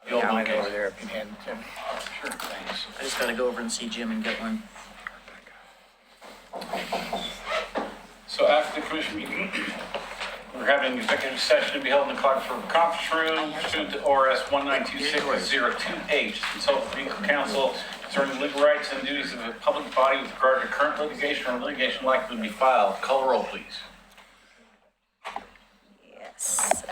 The old Yeah, I location. go over there if you can, Tim. Sure, thanks. I just gotta go over and see Jim and get one. So after the commission meeting, we're having an executive session to be held in the Clarksville Conference Room, pursuant to ORS 1926028, consult with legal counsel concerning legal rights and duties of a public body with regard to current litigation or litigation likely to be filed. Call the roll, please. Yes.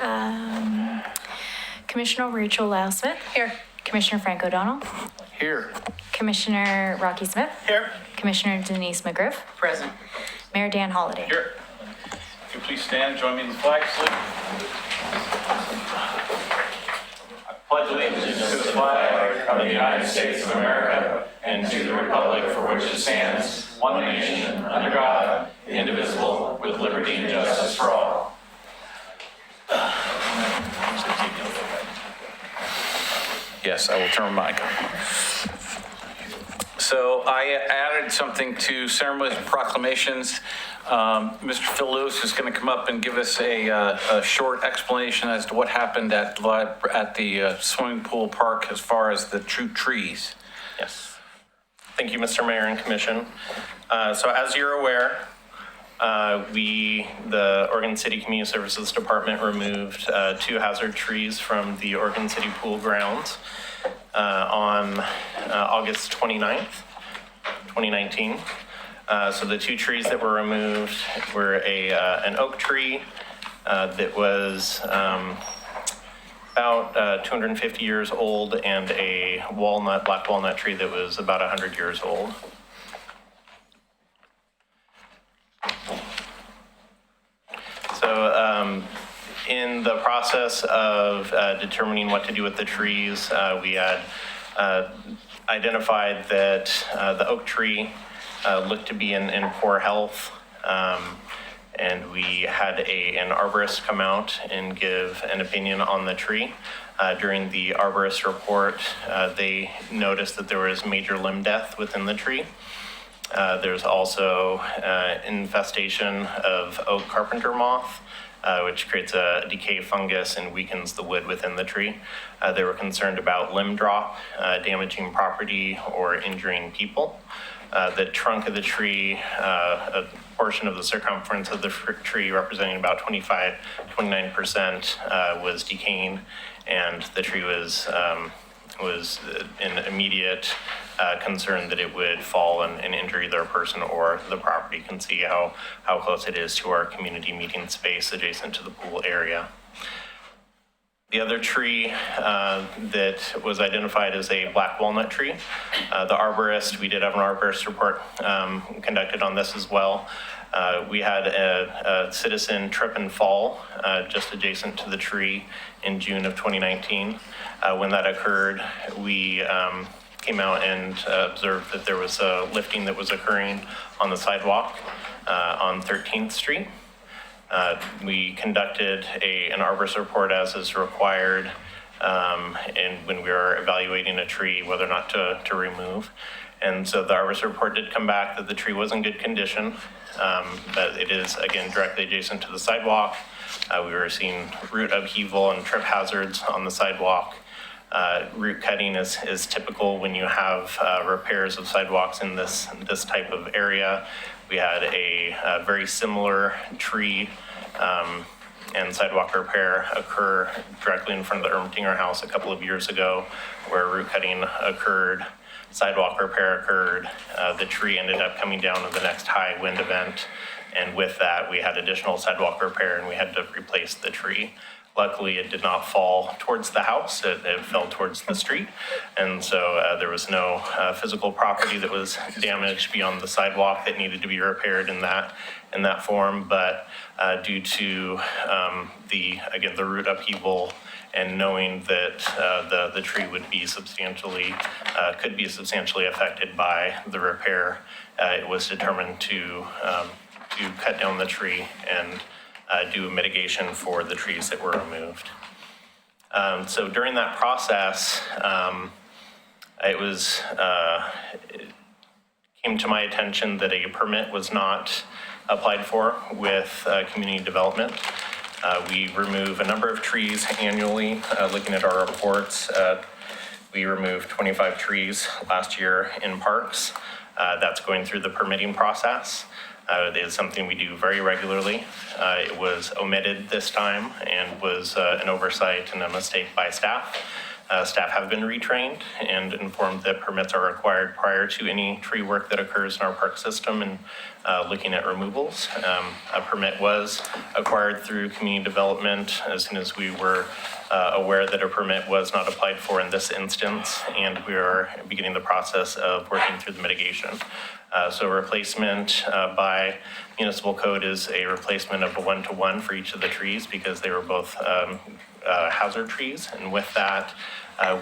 Commissioner Rachel Lau-Smith. Here. Commissioner Frank O'Donnell. Here. Commissioner Rocky Smith. Here. Commissioner Denise McGriff. Present. Mayor Dan Holliday. Here. If you please stand, join me in the flag salute. I pledge allegiance to the flag of the United States of America and to the republic for which it stands, one nation, under God, indivisible, with liberty and justice for all. Yes, I will turn my mic on. So I added something to ceremonies and proclamations. Mr. Phil Lewis is going to come up and give us a short explanation as to what happened at the swimming pool park as far as the true trees. Yes. Thank you, Mr. Mayor and Commission. So as you're aware, the Oregon City Community Services Department removed 2 hazard trees from the Oregon City pool grounds on August 29th, 2019. So the 2 trees that were removed were an oak tree that was about 250 years old and a black walnut tree that was about 100 years old. So in the process of determining what to do with the trees, we had identified that the oak tree looked to be in poor health. And we had an arborist come out and give an opinion on the tree. During the arborist report, they noticed that there was major limb death within the tree. There's also infestation of oak carpenter moth, which creates a decay fungus and weakens the wood within the tree. They were concerned about limb drop, damaging property or injuring people. The trunk of the tree, a portion of the circumference of the tree representing about 29% was decaying, and the tree was in immediate concern that it would fall and injure either a person or the property. You can see how close it is to our community meeting space adjacent to the pool area. The other tree that was identified as a black walnut tree, the arborist, we did have an arborist report conducted on this as well. We had a citizen trip and fall just adjacent to the tree in June of 2019. When that occurred, we came out and observed that there was a lifting that was occurring on the sidewalk on 13th Street. We conducted an arborist report as is required, and when we were evaluating a tree, whether or not to remove. And so the arborist report did come back that the tree was in good condition, but it is, again, directly adjacent to the sidewalk. We were seeing root upheaval and trip hazards on the sidewalk. Root cutting is typical when you have repairs of sidewalks in this type of area. We had a very similar tree and sidewalk repair occur directly in front of the Ermatinger house a couple of years ago, where root cutting occurred, sidewalk repair occurred. The tree ended up coming down in the next high wind event, and with that, we had additional sidewalk repair and we had to replace the tree. Luckily, it did not fall towards the house, it fell towards the street. And so there was no physical property that was damaged beyond the sidewalk that needed to be repaired in that form. But due to the root upheaval and knowing that the tree would be could be substantially affected by the repair, it was determined to cut down the tree and do a mitigation for the trees that were removed. So during that process, it came to my attention that a permit was not applied for with community development. We remove a number of trees annually. Looking at our reports, we removed 25 trees last year in parks. That's going through the permitting process. It is something we do very regularly. It was omitted this time and was an oversight and a mistake by staff. Staff have been retrained and informed that permits are required prior to any tree work that occurs in our park system and looking at removals. A permit was acquired through community development as soon as we were aware that a permit was not applied for in this instance, and we are beginning the process of working through the mitigation. So replacement by municipal code is a replacement of a 1-to-1 for each of the trees because they were both hazard trees. And with that,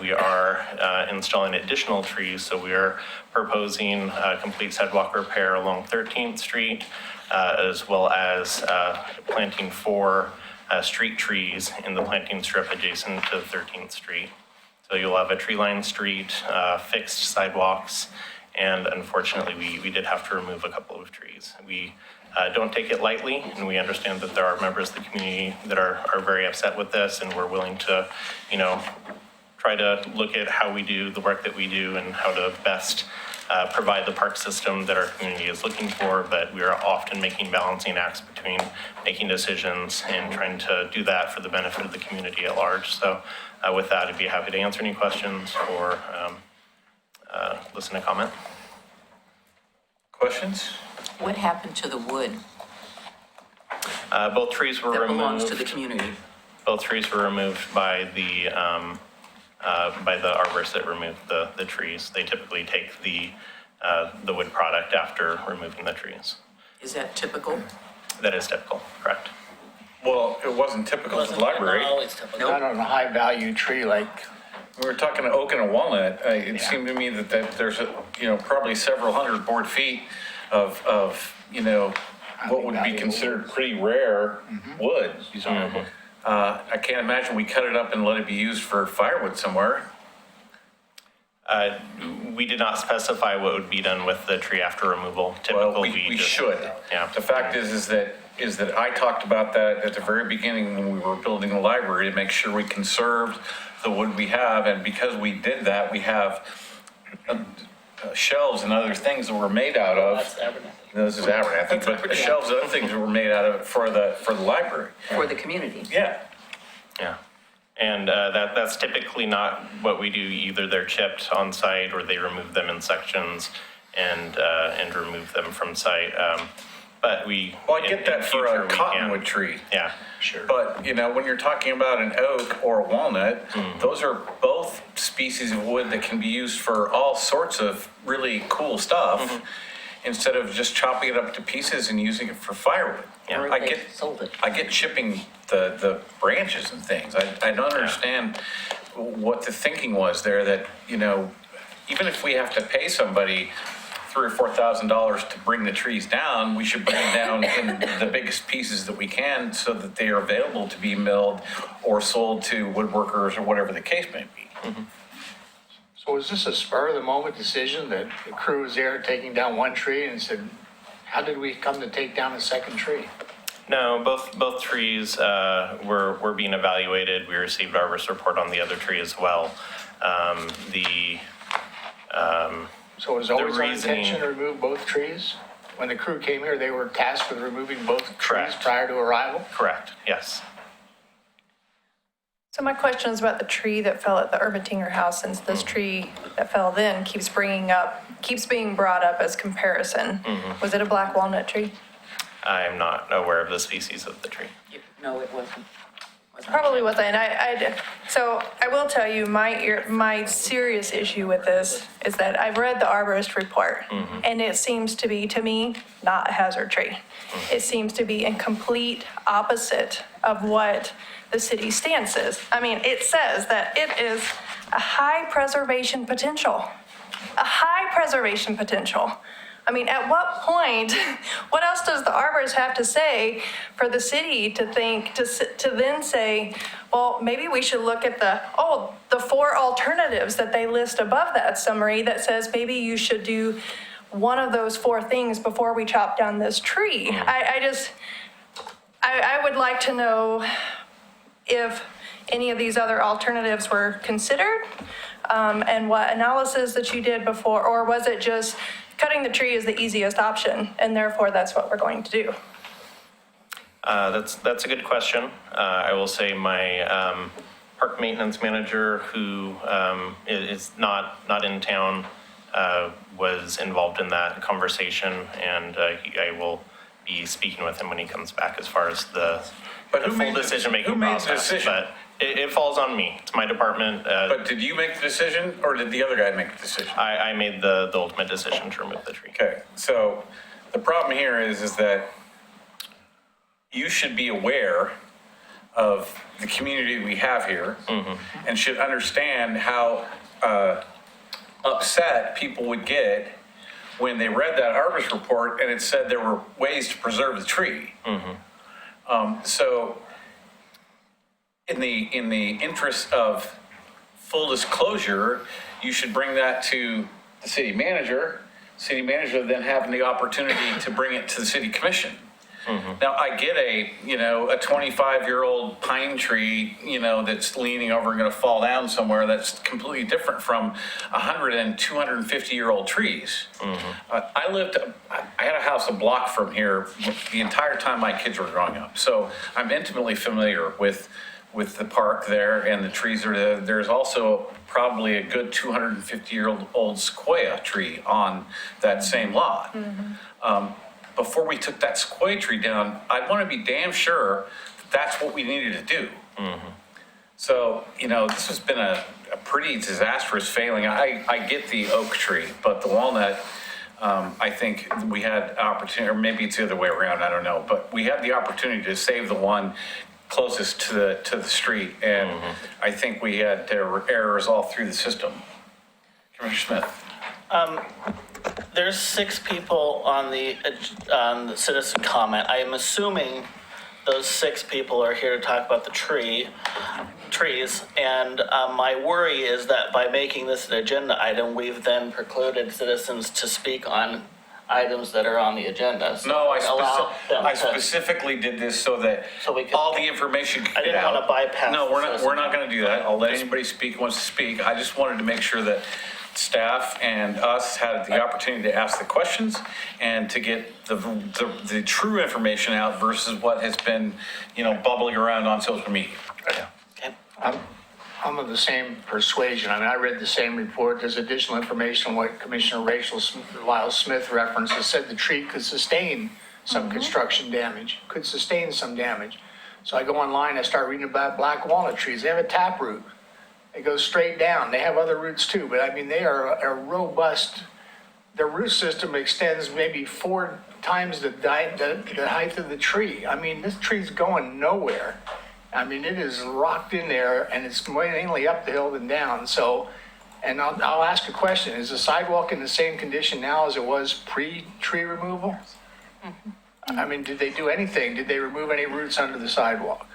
we are installing additional trees. So we are proposing a complete sidewalk repair along 13th Street, as well as planting 4 street trees in the planting strip adjacent to 13th Street. So you'll have a tree-lined street, fixed sidewalks, and unfortunately, we did have to remove a couple of trees. We don't take it lightly, and we understand that there are members of the community that are very upset with this, and we're willing to, try to look at how we do the work that we do and how to best provide the park system that our community is looking for, but we are often making balancing acts between making decisions and trying to do that for the benefit of the community at large. So with that, I'd be happy to answer any questions or listen to comment. Questions? What happened to the wood Both trees were that removed. belongs to the community? Both trees were removed by the arborists that removed the trees. They typically take the wood product after removing the trees. Is that typical? That is typical, correct? Well, it wasn't typical of the library. Not on a high-value tree like, We were talking oak and a walnut. It Yeah. seemed to me that there's probably several hundred board feet of what would be valuable considered pretty rare wood. desirable. I can't imagine we cut it up and let it be used for firewood somewhere. We did not specify what would be done with the tree after removal. Well, Typical, we just- should. Yeah. The fact is that I talked about that at the very beginning when we were building the library to make sure we conserved the wood we have. And because we did that, we have shelves and other things that were made out of. No, this is Abernathy, but shelves and other things that were made out of it for the library. For the community? Yeah. Yeah. And that's typically not what we do. Either they're chipped on site or they remove them in sections and remove them from site. But we. Well, I get that for future a we can. cottonwood tree. Yeah. Sure. But, when you're talking about an oak or a walnut, those are both species of wood that can be used for all sorts of really cool stuff instead of just chopping it up to pieces and using it for firewood. Yeah. Or I they get- sold it? I get chipping the branches and things. I don't understand what the thinking was there that, even if we have to pay somebody $3,000 or $4,000 to bring the trees down, we should bring them down in the biggest pieces that we can so that they are available to be milled or sold to woodworkers or whatever the case may be. So is this a spur-of-the-moment decision that the crew was there taking down one tree and said, how did we come to take down a second tree? No, both trees were being evaluated. We received our arborist report on the other tree as well. So it was always our reasoning- intention to remove both trees? When the crew came here, they were tasked with removing both trees Correct. prior to arrival? Correct, yes. So my question is about the tree that fell at the Ermitinger house, since this tree that fell then keeps being brought up as comparison. Was it a black walnut tree? I am not aware of the species of the tree. No, it wasn't. Probably wasn't. So I will tell you, my serious issue with this is that I've read the arborist report, and it seems to be, to me, not a hazard tree. It seems to be in complete opposite of what the city stance is. I mean, it says that it is a high preservation potential. A high preservation potential. I mean, at what point, what else does the arborist have to say for the city to think, to then say, well, maybe we should look at the 4 alternatives that they list above that summary that says maybe you should do one of those 4 things before we chop down this tree. I would like to know if any of these other alternatives were considered, and what analysis that you did before, or was it just cutting the tree is the easiest option, and therefore that's what we're going to do? That's a good question. I will say my park maintenance manager, who is not in town, was involved in that conversation, and I will be speaking with him when he comes back as far as the But who full made the- decision-making who made the process. decision? But it falls on me. It's my department. But did you make the decision or did the other guy make the decision? I made the ultimate decision to remove the tree. Okay, so the problem here is that you should be aware of the community we have here and should understand how upset people would get when they read that arborist report and it said there were ways to preserve the tree. So in the interest of full disclosure, you should bring that to the city manager. City manager then having the opportunity to bring it to the city commission. Now, I get a 25-year-old pine tree, that's leaning over and gonna fall down somewhere. That's completely different from 100 and 250-year-old trees. I had a house a block from here the entire time my kids were growing up. So I'm intimately familiar with the park there and the trees are there. There's also probably a good 250-year-old sequoia tree on that same lot. Before we took that sequoia tree down, I want to be damn sure that that's what we needed to do. So, this has been a pretty disastrous failing. I get the oak tree, but the walnut, I think we had opportunity, or maybe it's the other way around, I don't know, but we had the opportunity to save the one closest to the street, and I think we had errors all through the system. Commissioner Smith. There's 6 people on the citizen comment. I am assuming those 6 people are here to talk about the trees. And my worry is that by making this an agenda item, we've then precluded citizens to speak on items that are on the agenda. So No, allow them I to- specifically did this so that So we could- all the information could I get didn't out. wanna bypass No, the we're citizen. not gonna do that. I'll let anybody speak who wants to speak. I just wanted to make sure that staff and us had the opportunity to ask the questions and to get the true information out versus what has been, bubbling around on social media. Okay. I'm of the same persuasion. I read the same report. There's additional information on what Commissioner Lyle Smith referenced. It said the tree could sustain some construction damage, could sustain some damage. So I go online, I start reading about black walnut trees. They have a taproot. It goes straight down. They have other roots too, but they are a robust, their root system extends maybe 4 times the height of the tree. This tree's going nowhere. It is rocked in there and it's mainly up the hill than down. So, and I'll ask a question. Is the sidewalk in the same condition now as it was pre-tree removal? Did they do anything? Did they remove any roots under the sidewalk?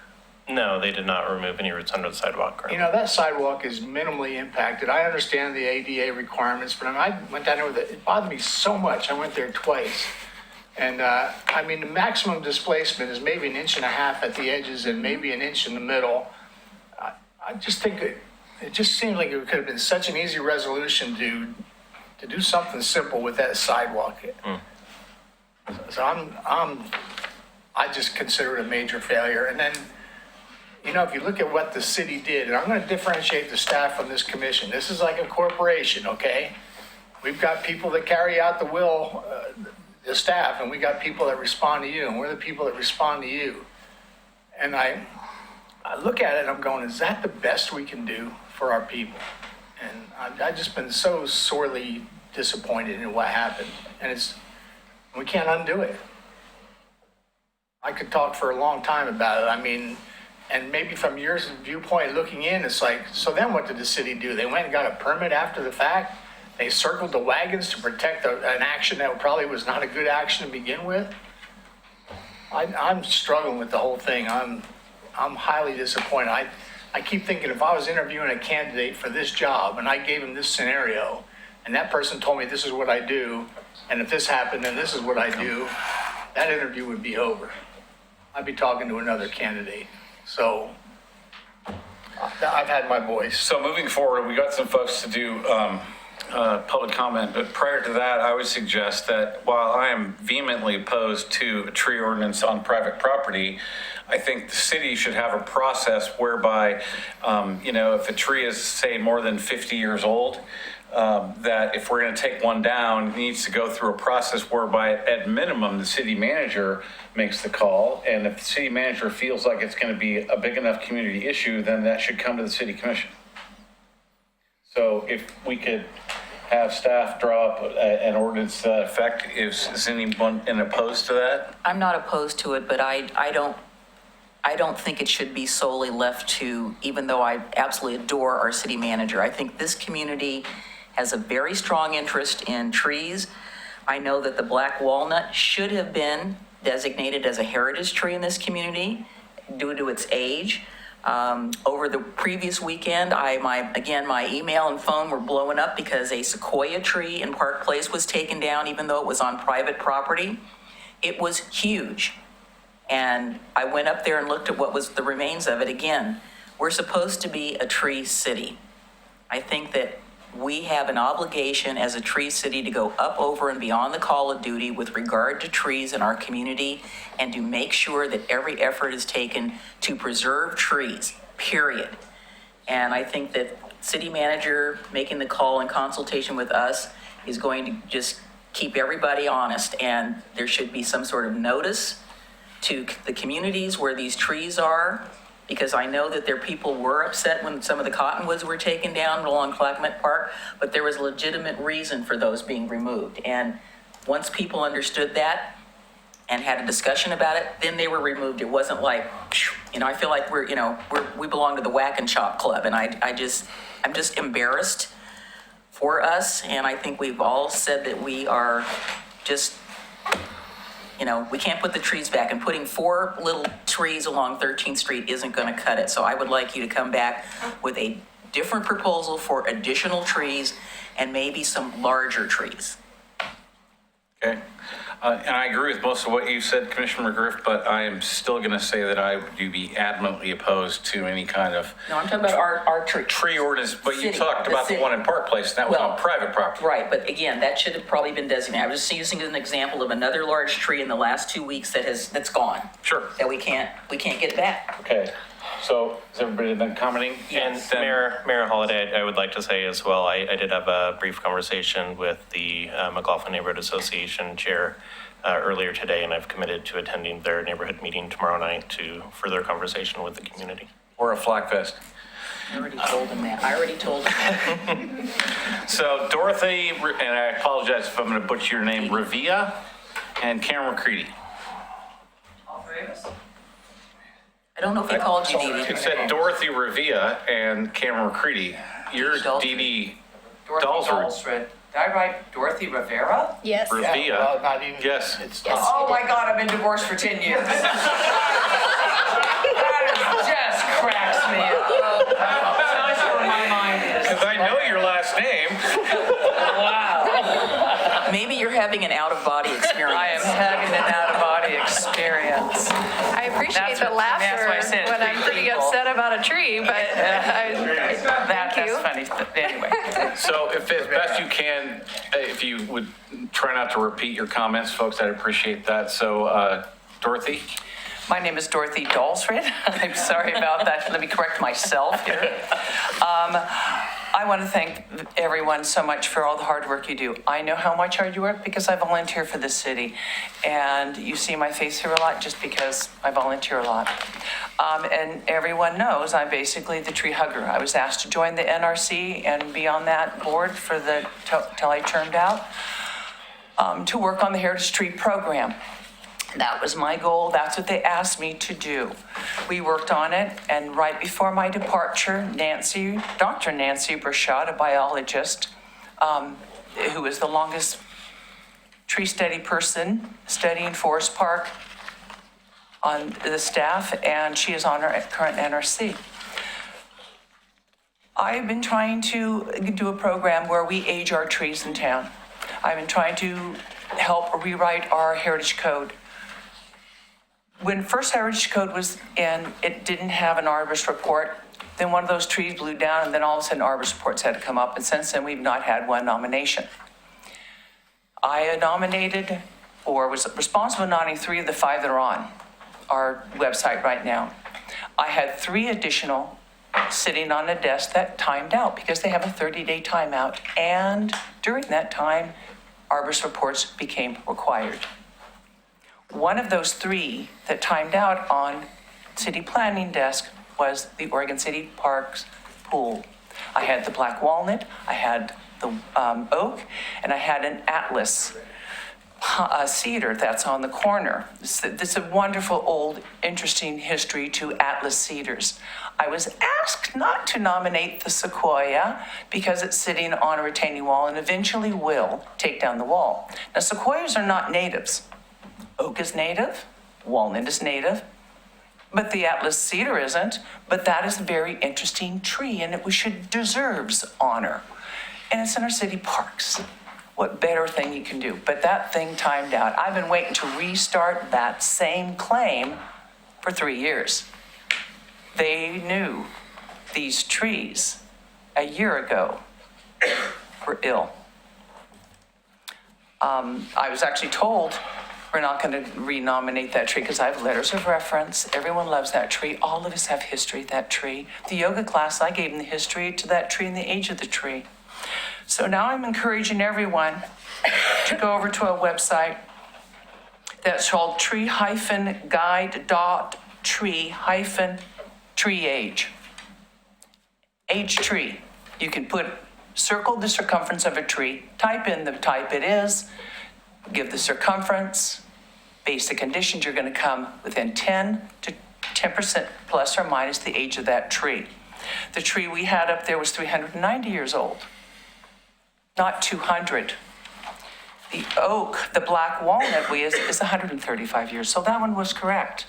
No, they did not remove any roots under the sidewalk. Correct? That sidewalk is minimally impacted. I understand the ADA requirements, but I went down there with it. It bothered me so much. I went there twice. And, the maximum displacement is maybe 1.5 inches at the edges and maybe 1 inch in the middle. I just think it just seems like it could have been such an easy resolution to do something simple with that sidewalk. So I just consider it a major failure. And then, if you look at what the city did, and I'm going to differentiate the staff from this commission. This is like a corporation, okay? We've got people that carry out the will, the staff, and we got people that respond to you, and we're the people that respond to you. And I look at it and I'm going, is that the best we can do for our people? And I've just been so sorely disappointed in what happened. And we can't undo it. I could talk for a long time about it. And maybe from your viewpoint looking in, it's like, so then what did the city do? They went and got a permit after the fact? They circled the wagons to protect an action that probably was not a good action to begin with? I'm struggling with the whole thing. I'm highly disappointed. I keep thinking if I was interviewing a candidate for this job and I gave him this scenario, and that person told me this is what I do, and if this happened, then this is what I do, that interview would be over. I'd be talking to another candidate. So I've had my voice. So moving forward, we got some folks to do public comment, but prior to that, I would suggest that while I am vehemently opposed to a tree ordinance on private property, I think the city should have a process whereby, if a tree is, say, more than 50 years old, that if we're going to take one down, it needs to go through a process whereby, at minimum, the city manager makes the call. And if the city manager feels like it's going to be a big enough community issue, then that should come to the city commission. So if we could have staff draw up an ordinance to that effect, is anyone opposed to that? I'm not opposed to it, but I don't think it should be solely left to, even though I absolutely adore our city manager. I think this community has a very strong interest in trees. I know that the black walnut should have been designated as a heritage tree in this community due to its age. Over the previous weekend, my email and phone were blowing up because a sequoia tree in Park Place was taken down, even though it was on private property. It was huge. And I went up there and looked at what was the remains of it. Again, we're supposed to be a tree city. I think that we have an obligation as a tree city to go up over and beyond the call of duty with regard to trees in our community and to make sure that every effort is taken to preserve trees, period. And I think that city manager making the call in consultation with us is going to just keep everybody honest. And there should be some sort of notice to the communities where these trees are, because I know that people were upset when some of the cottonwoods were taken down along Clackamas Park, but there was legitimate reason for those being removed. And once people understood that and had a discussion about it, then they were removed. It wasn't like, I feel like we belong to the Whack and Chop Club, and I'm just embarrassed for us. And I think we've all said that we are just, we can't put the trees back, and putting 4 little trees along 13th Street isn't going to cut it. So I would like you to come back with a different proposal for additional trees and maybe some larger trees. Okay. And I agree with most of what you said, Commissioner McGriff, but I am still going to say that I would be adamantly opposed to any kind of No, I'm talking about our tree. tree ordinance, but you City, talked the about the city. one in Park Place, and that was Well, on private property. Right, but again, that should have probably been designated. I was just using an example of another large tree in the last 2 weeks that's gone. Sure. That we can't get back. Okay. So has everybody been commenting? And Then- Mayor Holliday, I would like to say as well, I did have a brief conversation with the McLaughlin Neighborhood Association Chair earlier today, and I've committed to attending their neighborhood meeting tomorrow night to further conversation with the community. Or a flak vest. I already told him that. So Dorothy, and I apologize if I'm going to butcher your name, Revia and Cameron McCready. I don't know if he called you It Dee said Dorothy Revia and Cameron McCready. You're Dalsford. Dee Dee Dorothy Dalsford. Dalsford. Did I write Dorothy Rivera? Yes. Revia. Well, not even. Yes. It's Oh my God, I've been divorced for 10 years. That just cracks me up. Tells you where my mind is. Because I know your last name. Wow. Maybe you're having an out-of-body experience. I am having an out-of-body experience. I appreciate That's the what- that's why I laughter said when I'm three pretty people. upset about a tree, but thank you. That's funny. Anyway. So if as best you can, if you would try not to repeat your comments, folks, I'd appreciate that. So Dorothy? My name is Dorothy Dalsford. I'm sorry about that. Let me correct myself here. I want to thank everyone so much for all the hard work you do. I know how much hard you work because I volunteer for this city. And you see my face here a lot just because I volunteer a lot. And everyone knows I'm basically the tree hugger. I was asked to join the NRC and be on that board for till I turned out to work on the Heritage Tree Program. That was my goal. That's what they asked me to do. We worked on it, and right before my departure, Dr. Nancy Burchard, a biologist, who is the longest tree study person studying Forest Park on the staff, and she is on our current NRC. I've been trying to do a program where we age our trees in town. I've been trying to help rewrite our heritage code. When first Heritage Code was in, it didn't have an arborist report. Then one of those trees blew down, and then all of a sudden arborist reports had to come up, and since then, we've not had one nomination. I nominated, or was responsible for nominating 3 of the 5 that are on our website right now. I had 3 additional sitting on a desk that timed out because they have a 30-day timeout. And during that time, arborist reports became required. One of those 3 that timed out on city planning desk was the Oregon City Parks pool. I had the black walnut, I had the oak, and I had an Atlas cedar that's on the corner. It's a wonderful, old, interesting history to Atlas cedars. I was asked not to nominate the sequoia because it's sitting on a retaining wall and eventually will take down the wall. Now, sequoias are not natives. Oak is native, walnut is native, but the Atlas cedar isn't. But that is a very interesting tree, and it deserves honor. And it's in our city parks. What better thing you can do? But that thing timed out. I've been waiting to restart that same claim for 3 years. They knew these trees a year ago were ill. I was actually told we're not going to renominate that tree because I have letters of reference. Everyone loves that tree. All of us have history of that tree. The yoga class, I gave them the history to that tree and the age of the tree. So now I'm encouraging everyone to go over to a website that's called tree-guide.tree-tree age. Age tree. You can circle the circumference of a tree, type in the type it is, give the circumference, basic conditions, you're going to come within 10% plus or minus the age of that tree. The tree we had up there was 390 years old, not 200. The oak, the black walnut is 135 years, so that one was correct.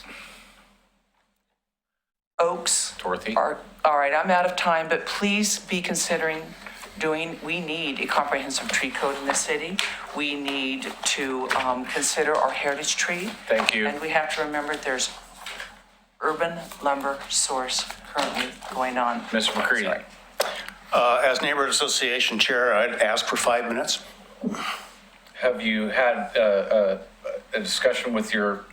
Oaks Dorothy? are, all right, I'm out of time, but please be considering we need a comprehensive tree code in the city. We need to consider our heritage tree. Thank you. And we have to remember there's urban lumber source currently going on. Mr. McCready? Sorry. As Neighborhood Association Chair, I'd ask for 5 minutes. Have you had a discussion with your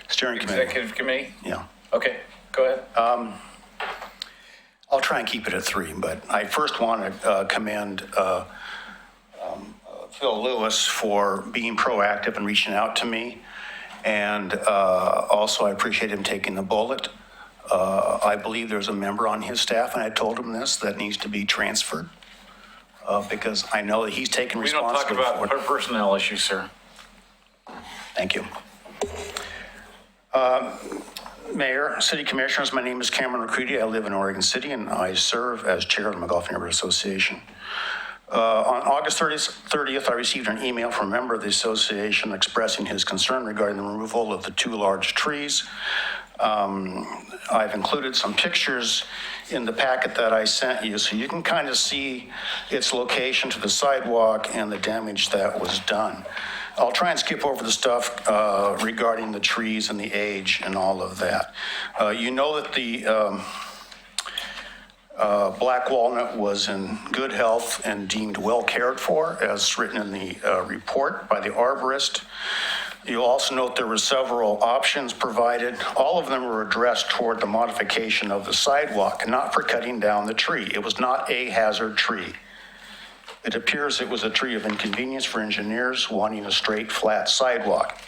Steering committee. executive committee? Yeah. Okay, go ahead. I'll try and keep it at 3, but I first want to commend Phil Lewis for being proactive and reaching out to me. And also, I appreciate him taking the bullet. I believe there's a member on his staff, and I told him this, that needs to be transferred because I know that he's taken We don't talk responsibility about for it. personnel issues, sir. Thank you. Mayor, City Commissioners, my name is Cameron McCready. I live in Oregon City, and I serve as chair of the McGoffin Neighborhood Association. On August 30th, I received an email from a member of the association expressing his concern regarding the removal of the 2 large trees. I've included some pictures in the packet that I sent you, so you can kind of see its location to the sidewalk and the damage that was done. I'll try and skip over the stuff regarding the trees and the age and all of that. You know that the black walnut was in good health and deemed well cared for, as written in the report by the arborist. You'll also note there were several options provided. All of them were addressed toward the modification of the sidewalk, not for cutting down the tree. It was not a hazard tree. It appears it was a tree of inconvenience for engineers wanting a straight, flat sidewalk.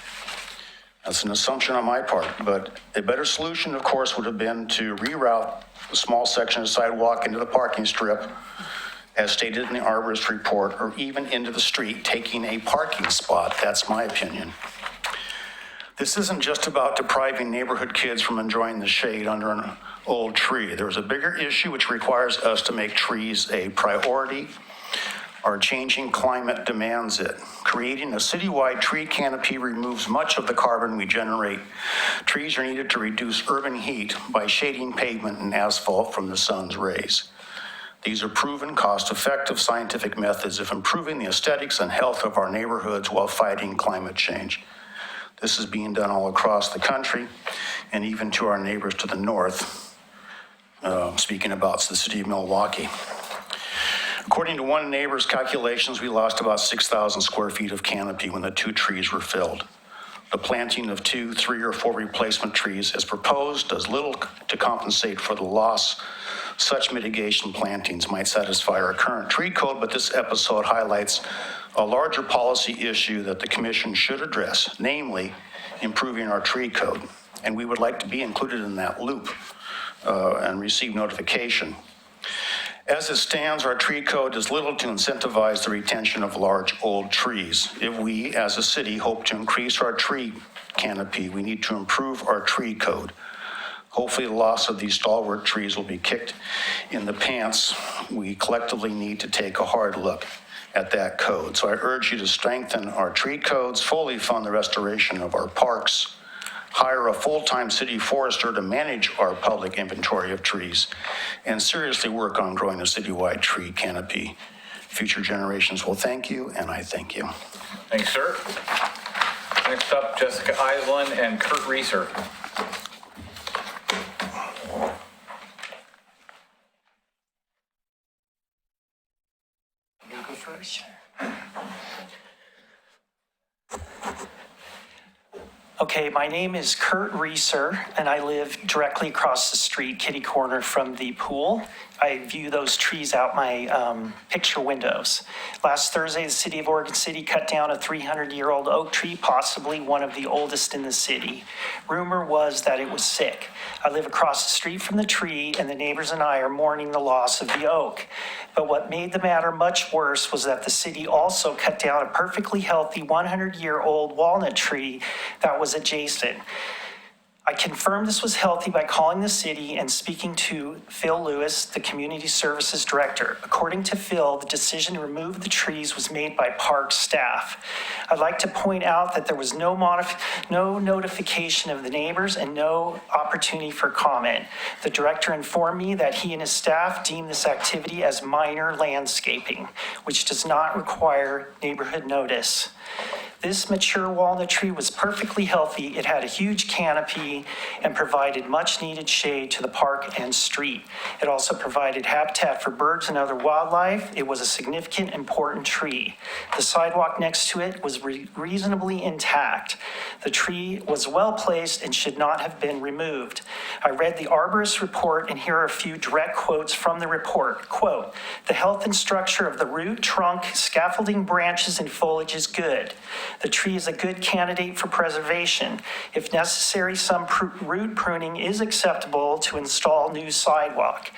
That's an assumption on my part, but a better solution, of course, would have been to reroute a small section of sidewalk into the parking strip, as stated in the arborist report, or even into the street, taking a parking spot. That's my opinion. This isn't just about depriving neighborhood kids from enjoying the shade under an old tree. There's a bigger issue which requires us to make trees a priority. Our changing climate demands it. Creating a citywide tree canopy removes much of the carbon we generate. Trees are needed to reduce urban heat by shading pavement and asphalt from the sun's rays. These are proven, cost-effective scientific methods of improving the aesthetics and health of our neighborhoods while fighting climate change. This is being done all across the country. and even to our neighbors to the north, speaking about the city of Milwaukee. According to one neighbor's calculations, we lost about 6,000 square feet of canopy when the 2 trees were filled. The planting of 2, 3, or 4 replacement trees as proposed does little to compensate for the loss. Such mitigation plantings might satisfy our current tree code, but this episode highlights a larger policy issue that the commission should address, namely improving our tree code. And we would like to be included in that loop and receive notification. As it stands, our tree code does little to incentivize the retention of large old trees. If we, as a city, hope to increase our tree canopy, we need to improve our tree code. Hopefully, the loss of these stalwart trees will be kicked in the pants. We collectively need to take a hard look at that code. So I urge you to strengthen our tree codes, fully fund the restoration of our parks, hire a full-time city forester to manage our public inventory of trees, and seriously work on growing a citywide tree canopy. Future generations will thank you, and I thank you. Thanks, sir. Next up, Jessica Island and Kurt Reeser. You go first. Okay, my name is Kurt Reeser, and I live directly across the street, kitty corner from the pool. I view those trees out my picture windows. Last Thursday, the city of Oregon City cut down a 300-year-old oak tree, possibly one of the oldest in the city. Rumor was that it was sick. I live across the street from the tree, and the neighbors and I are mourning the loss of the oak. But what made the matter much worse was that the city also cut down a perfectly healthy 100-year-old walnut tree that was adjacent. I confirmed this was healthy by calling the city and speaking to Phil Lewis, the community services director. According to Phil, the decision to remove the trees was made by park staff. I'd like to point out that there was no notification of the neighbors and no opportunity for comment. The director informed me that he and his staff deemed this activity as minor landscaping, which does not require neighborhood notice. This mature walnut tree was perfectly healthy. It had a huge canopy and provided much needed shade to the park and street. It also provided habitat for birds and other wildlife. It was a significant, important tree. The sidewalk next to it was reasonably intact. The tree was well placed and should not have been removed. I read the arborist report, and here are a few direct quotes from the report. Quote, "The health and structure of the root, trunk, scaffolding, branches, and foliage is good. The tree is a good candidate for preservation. If necessary, some root pruning is acceptable to install new sidewalk.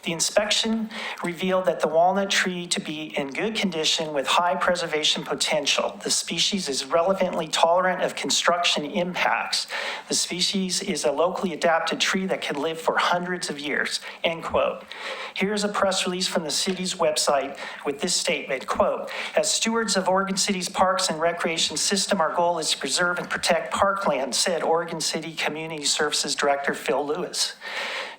The inspection revealed that the walnut tree to be in good condition with high preservation potential. The species is relevantly tolerant of construction impacts. The species is a locally adapted tree that can live for hundreds of years," end quote. Here's a press release from the city's website with this statement, quote, "As stewards of Oregon City's parks and recreation system, our goal is to preserve and protect parkland," said Oregon City Community Services Director Phil Lewis.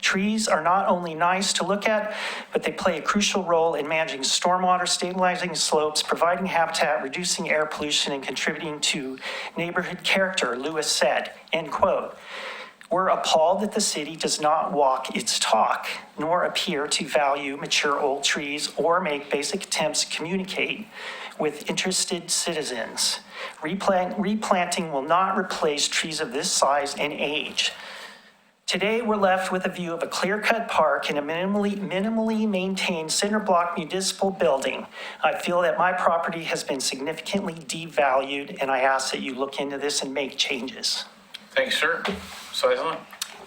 Trees are not only nice to look at, but they play a crucial role in managing stormwater, stabilizing slopes, providing habitat, reducing air pollution, and contributing to neighborhood character, Lewis said, end quote. We're appalled that the city does not walk its talk, nor appear to value mature old trees or make basic attempts to communicate with interested citizens. Replanting will not replace trees of this size and age. Today, we're left with a view of a clear-cut park in a minimally maintained cinder block municipal building. I feel that my property has been significantly devalued, and I ask that you look into this and make changes. Thanks, sir. Ms. Island?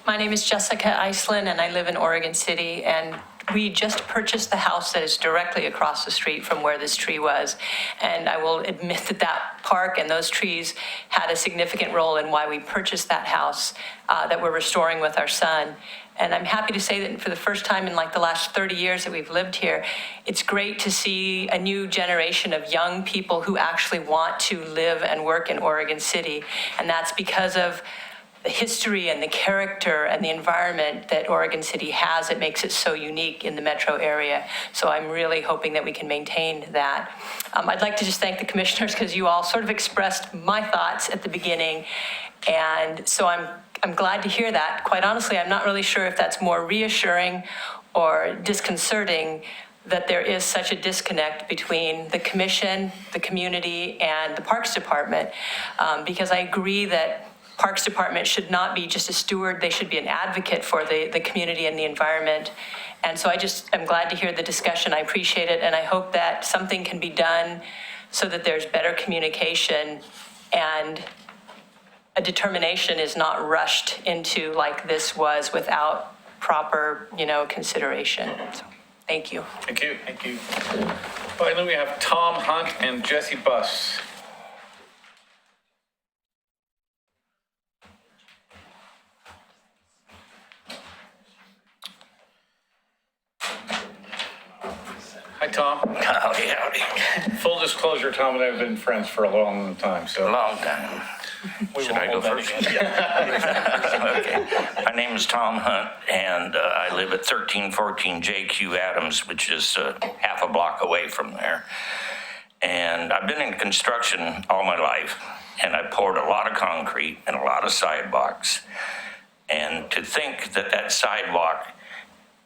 My name is Jessica Iceland, and I live in Oregon City, and we just purchased the house that is directly across the street from where this tree was. And I will admit that that park and those trees had a significant role in why we purchased that house that we're restoring with our son. And I'm happy to say that for the first time in like the last 30 years that we've lived here, it's great to see a new generation of young people who actually want to live and work in Oregon City. And that's because of the history and the character and the environment that Oregon City has. It makes it so unique in the metro area. So I'm really hoping that we can maintain that. I'd like to just thank the commissioners because you all sort of expressed my thoughts at the beginning. And so I'm glad to hear that. Quite honestly, I'm not really sure if that's more reassuring or disconcerting that there is such a disconnect between the commission, the community, and the Parks Department, because I agree that Parks Department should not be just a steward, they should be an advocate for the community and the environment. And so I'm glad to hear the discussion, I appreciate it, and I hope that something can be done so that there's better communication and a determination is not rushed into like this was without proper, consideration. So, thank you. Thank you. Thank you. Finally, we have Tom Hunt and Jesse Buss. Hi, Tom. Howdy, howdy. Full disclosure, Tom and I have been friends for a long time, so. Long time. we Should won't I go hold that first? against you. Okay. My name is Tom Hunt, and I live at 1314 JQ Adams, which is half a block away from there. And I've been in construction all my life, and I poured a lot of concrete and a lot of sidewalks. And to think that that sidewalk,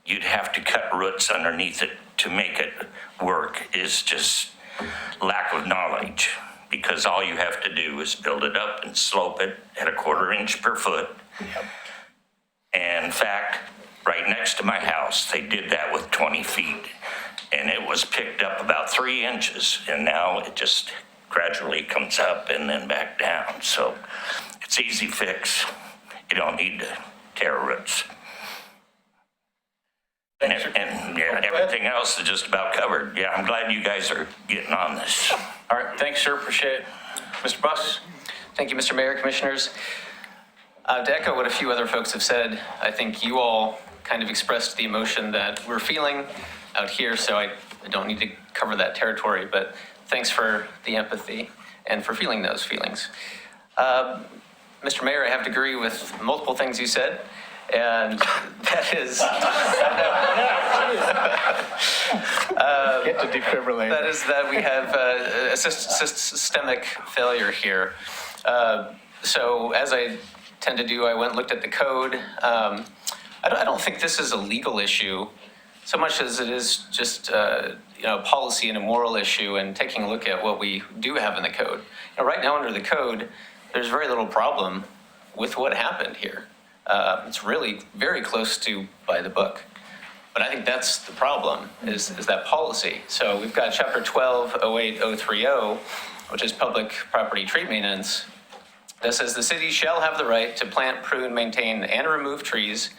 you'd have to cut roots underneath it to make it work is just lack of knowledge, because all you have to do is build it up and slope it at a 1/4 inch per foot. Yep. And in fact, right next to my house, they did that with 20 feet, and it was picked up about 3 inches, and now it just gradually comes up and then back down. So it's easy fix. You don't need to tear roots. And everything else is just about covered. Yeah, I'm glad you guys are getting on this. All right, thanks, sir, appreciate it. Mr. Buss? Thank you, Mr. Mayor, Commissioners. To echo what a few other folks have said, I think you all kind of expressed the emotion that we're feeling out here, so I don't need to cover that territory, but thanks for the empathy and for feeling those feelings. Mr. Mayor, I have to agree with multiple things you said, and that is... Get to defibrillate. That is that we have a systemic failure here. So as I tend to do, I went and looked at the code. I don't think this is a legal issue so much as it is just a policy and a moral issue, and taking a look at what we do have in the code. Right now under the code, there's very little problem with what happened here. It's really very close to by the book. But I think that's the problem, is that policy. So we've got Chapter 12-08030, which is public property tree maintenance, that says the city shall have the right to plant, prune, maintain, and remove trees,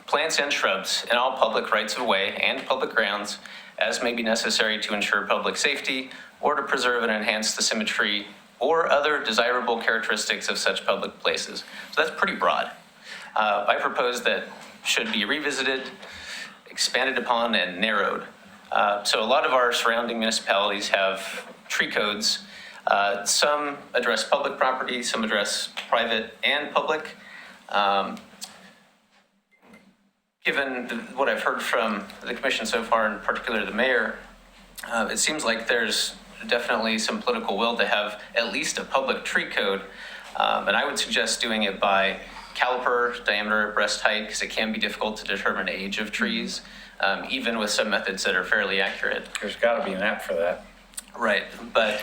plants and shrubs in all public rights-of-way and public grounds as may be necessary to ensure public safety or to preserve and enhance the symmetry or other desirable characteristics of such public places. So that's pretty broad. I propose that should be revisited, expanded upon, and narrowed. So a lot of our surrounding municipalities have tree codes. Some address public property, some address private and public. Given what I've heard from the commission so far, in particular the mayor, it seems like there's definitely some political will to have at least a public tree code. And I would suggest doing it by caliper, diameter, breast height, because it can be difficult to determine age of trees, even with some methods that are fairly accurate. There's got to be an app for that. Right, but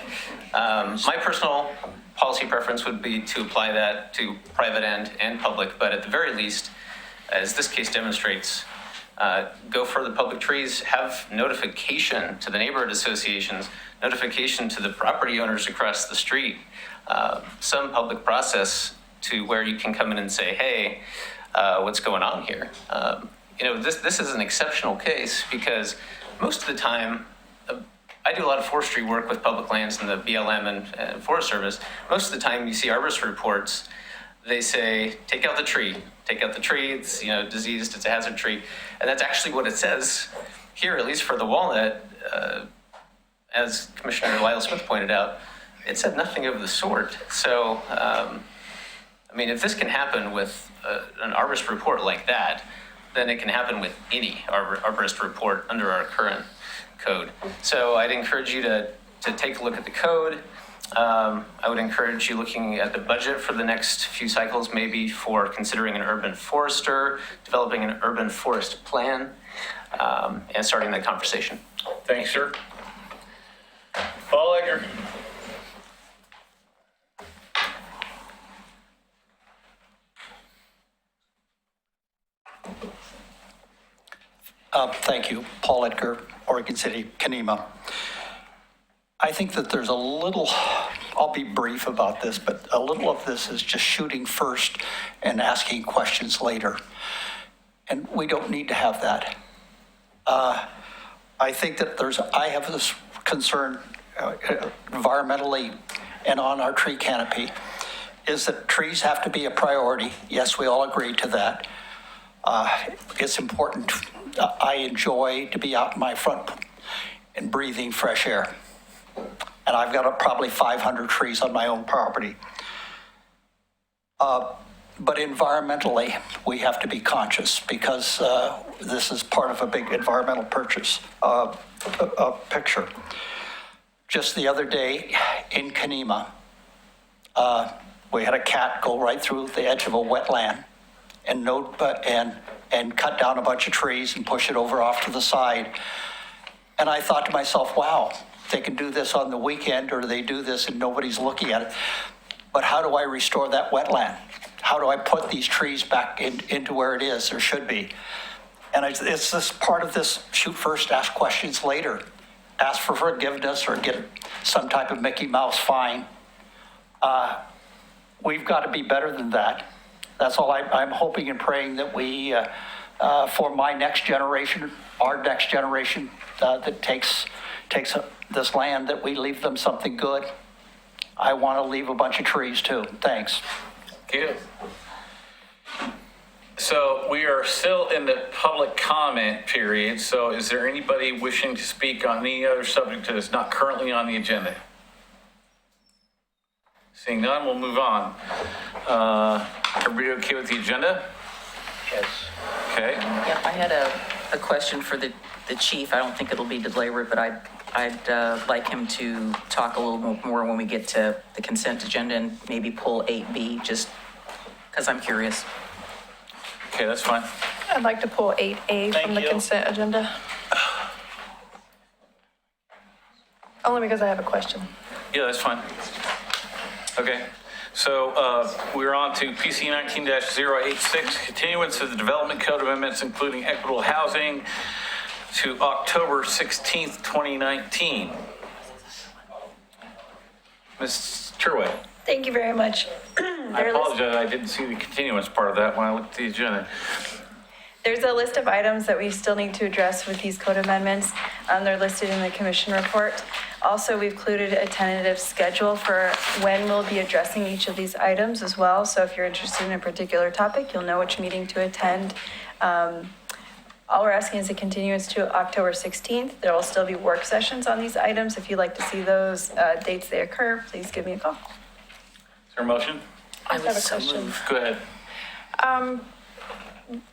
my personal policy preference would be to apply that to private and public, but at the very least, as this case demonstrates, go for the public trees, have notification to the neighborhood associations, notification to the property owners across the street, some public process to where you can come in and say, hey, what's going on here? This is an exceptional case because most of the time, I do a lot of forestry work with public lands and the BLM and Forest Service. Most of the time you see arborist reports, they say, take out the tree, it's diseased, it's a hazard tree. And that's actually what it says here, at least for the walnut. As Commissioner Lyle Smith pointed out, it said nothing of the sort. So, if this can happen with an arborist report like that, then it can happen with any arborist report under our current code. So I'd encourage you to take a look at the code. I would encourage you looking at the budget for the next few cycles, maybe for considering an urban forester, developing an urban forest plan, and starting that conversation. Thanks, sir. Paul Egger. Thank you. Paul Edgar, Oregon City, Kanema. I think that there's a little, I'll be brief about this, but a little of this is just shooting first and asking questions later. And we don't need to have that. I think that I have this concern environmentally and on our tree canopy, is that trees have to be a priority. Yes, we all agree to that. It's important. I enjoy to be out in my front and breathing fresh air. And I've got probably 500 trees on my own property. But environmentally, we have to be conscious because this is part of a big environmental picture. Just the other day in Kanema, we had a cat go right through the edge of a wetland and cut down a bunch of trees and push it over off to the side. And I thought to myself, wow, they can do this on the weekend or they do this and nobody's looking at it. But how do I restore that wetland? How do I put these trees back into where it is or should be? And it's this part of this shoot first, ask questions later. Ask for forgiveness or get some type of Mickey Mouse fine. We've got to be better than that. That's all I'm hoping and praying that we, for my next generation, our next generation that takes this land, that we leave them something good. I want to leave a bunch of trees too. Thanks. Thank you. So we are still in the public comment period. So is there anybody wishing to speak on any other subject that is not currently on the agenda? Seeing none, we'll move on. Everybody okay with the agenda? Yes. Okay. Yeah, I had a question for the chief. I don't think it'll be delabored, but I'd like him to talk a little more when we get to the consent agenda and maybe pull 8B, just because I'm curious. Okay, that's fine. I'd like to pull 8A from the consent agenda. Only because I have a question. Yeah, that's fine. Okay, so we're on to PC 19-086, continuance of the development code amendments, including equitable housing, to October 16th, 2019. Ms. Turway. Thank you very much. I apologize, I didn't see the continuance part of that when I looked at the agenda. There's a list of items that we still need to address with these code amendments. They're listed in the commission report. Also, we've included a tentative schedule for when we'll be addressing each of these items as well. So if you're interested in a particular topic, you'll know which meeting to attend. All we're asking is a continuance to October 16th. There will still be work sessions on these items. If you'd like to see those dates they occur, please give me a call. Is there a motion? I have a question. Go ahead.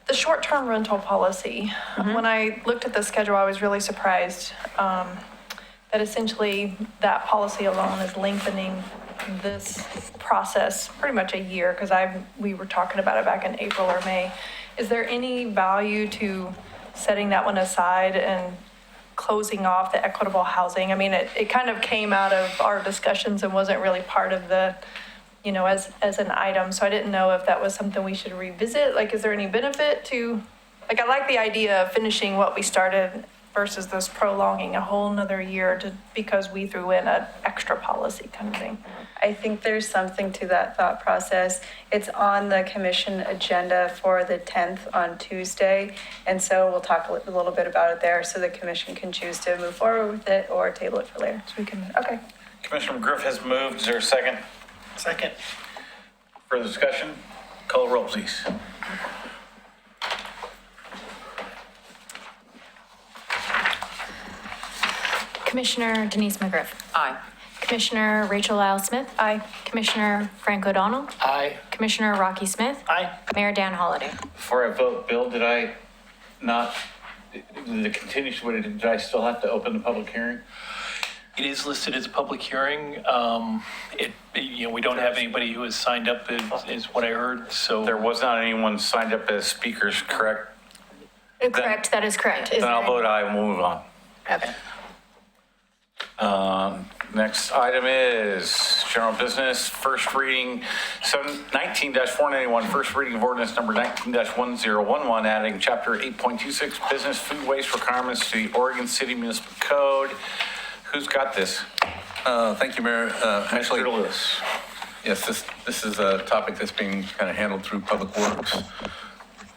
The short-term rental policy, when I looked at the schedule, I was really surprised that essentially that policy alone is lengthening this process pretty much a year, because we were talking about it back in April or May. Is there any value to setting that one aside and closing off the equitable housing? I mean, it kind of came out of our discussions and wasn't really part of the, as an item. So I didn't know if that was something we should revisit. Like, is there any benefit to, I like the idea of finishing what we started versus this prolonging a whole nother year because we threw in an extra policy kind of thing. I think there's something to that thought process. It's on the commission agenda for the 10th on Tuesday. And so we'll talk a little bit about it there so the commission can choose to move forward with it or table it for later. So we can, okay. Commissioner McGriff has moved. Is there a second? Second. Further discussion? Call the roll, please. Commissioner Denise McGriff. Aye. Commissioner Rachel Lyle Smith. Aye. Commissioner Frank O'Donnell. Aye. Commissioner Rocky Smith. Aye. Mayor Dan Holliday. Before I vote, Bill, did I not, the continuation, did I still have to open the public hearing? It is listed as a public hearing. We don't have anybody who has signed up, is what I heard, so. There was not anyone signed up as speakers, correct? Correct, that is correct. Is Then I'll there- vote aye and we'll move on. Okay. Next item is general business, first reading, 19-491, first reading of ordinance number 19-1011, adding chapter 8.26, business food waste requirements to the Oregon City Municipal Code. Who's got this? Thank you, Mayor. Actually, Mr. Lewis. yes, this is a topic that's being kind of handled through Public Works. A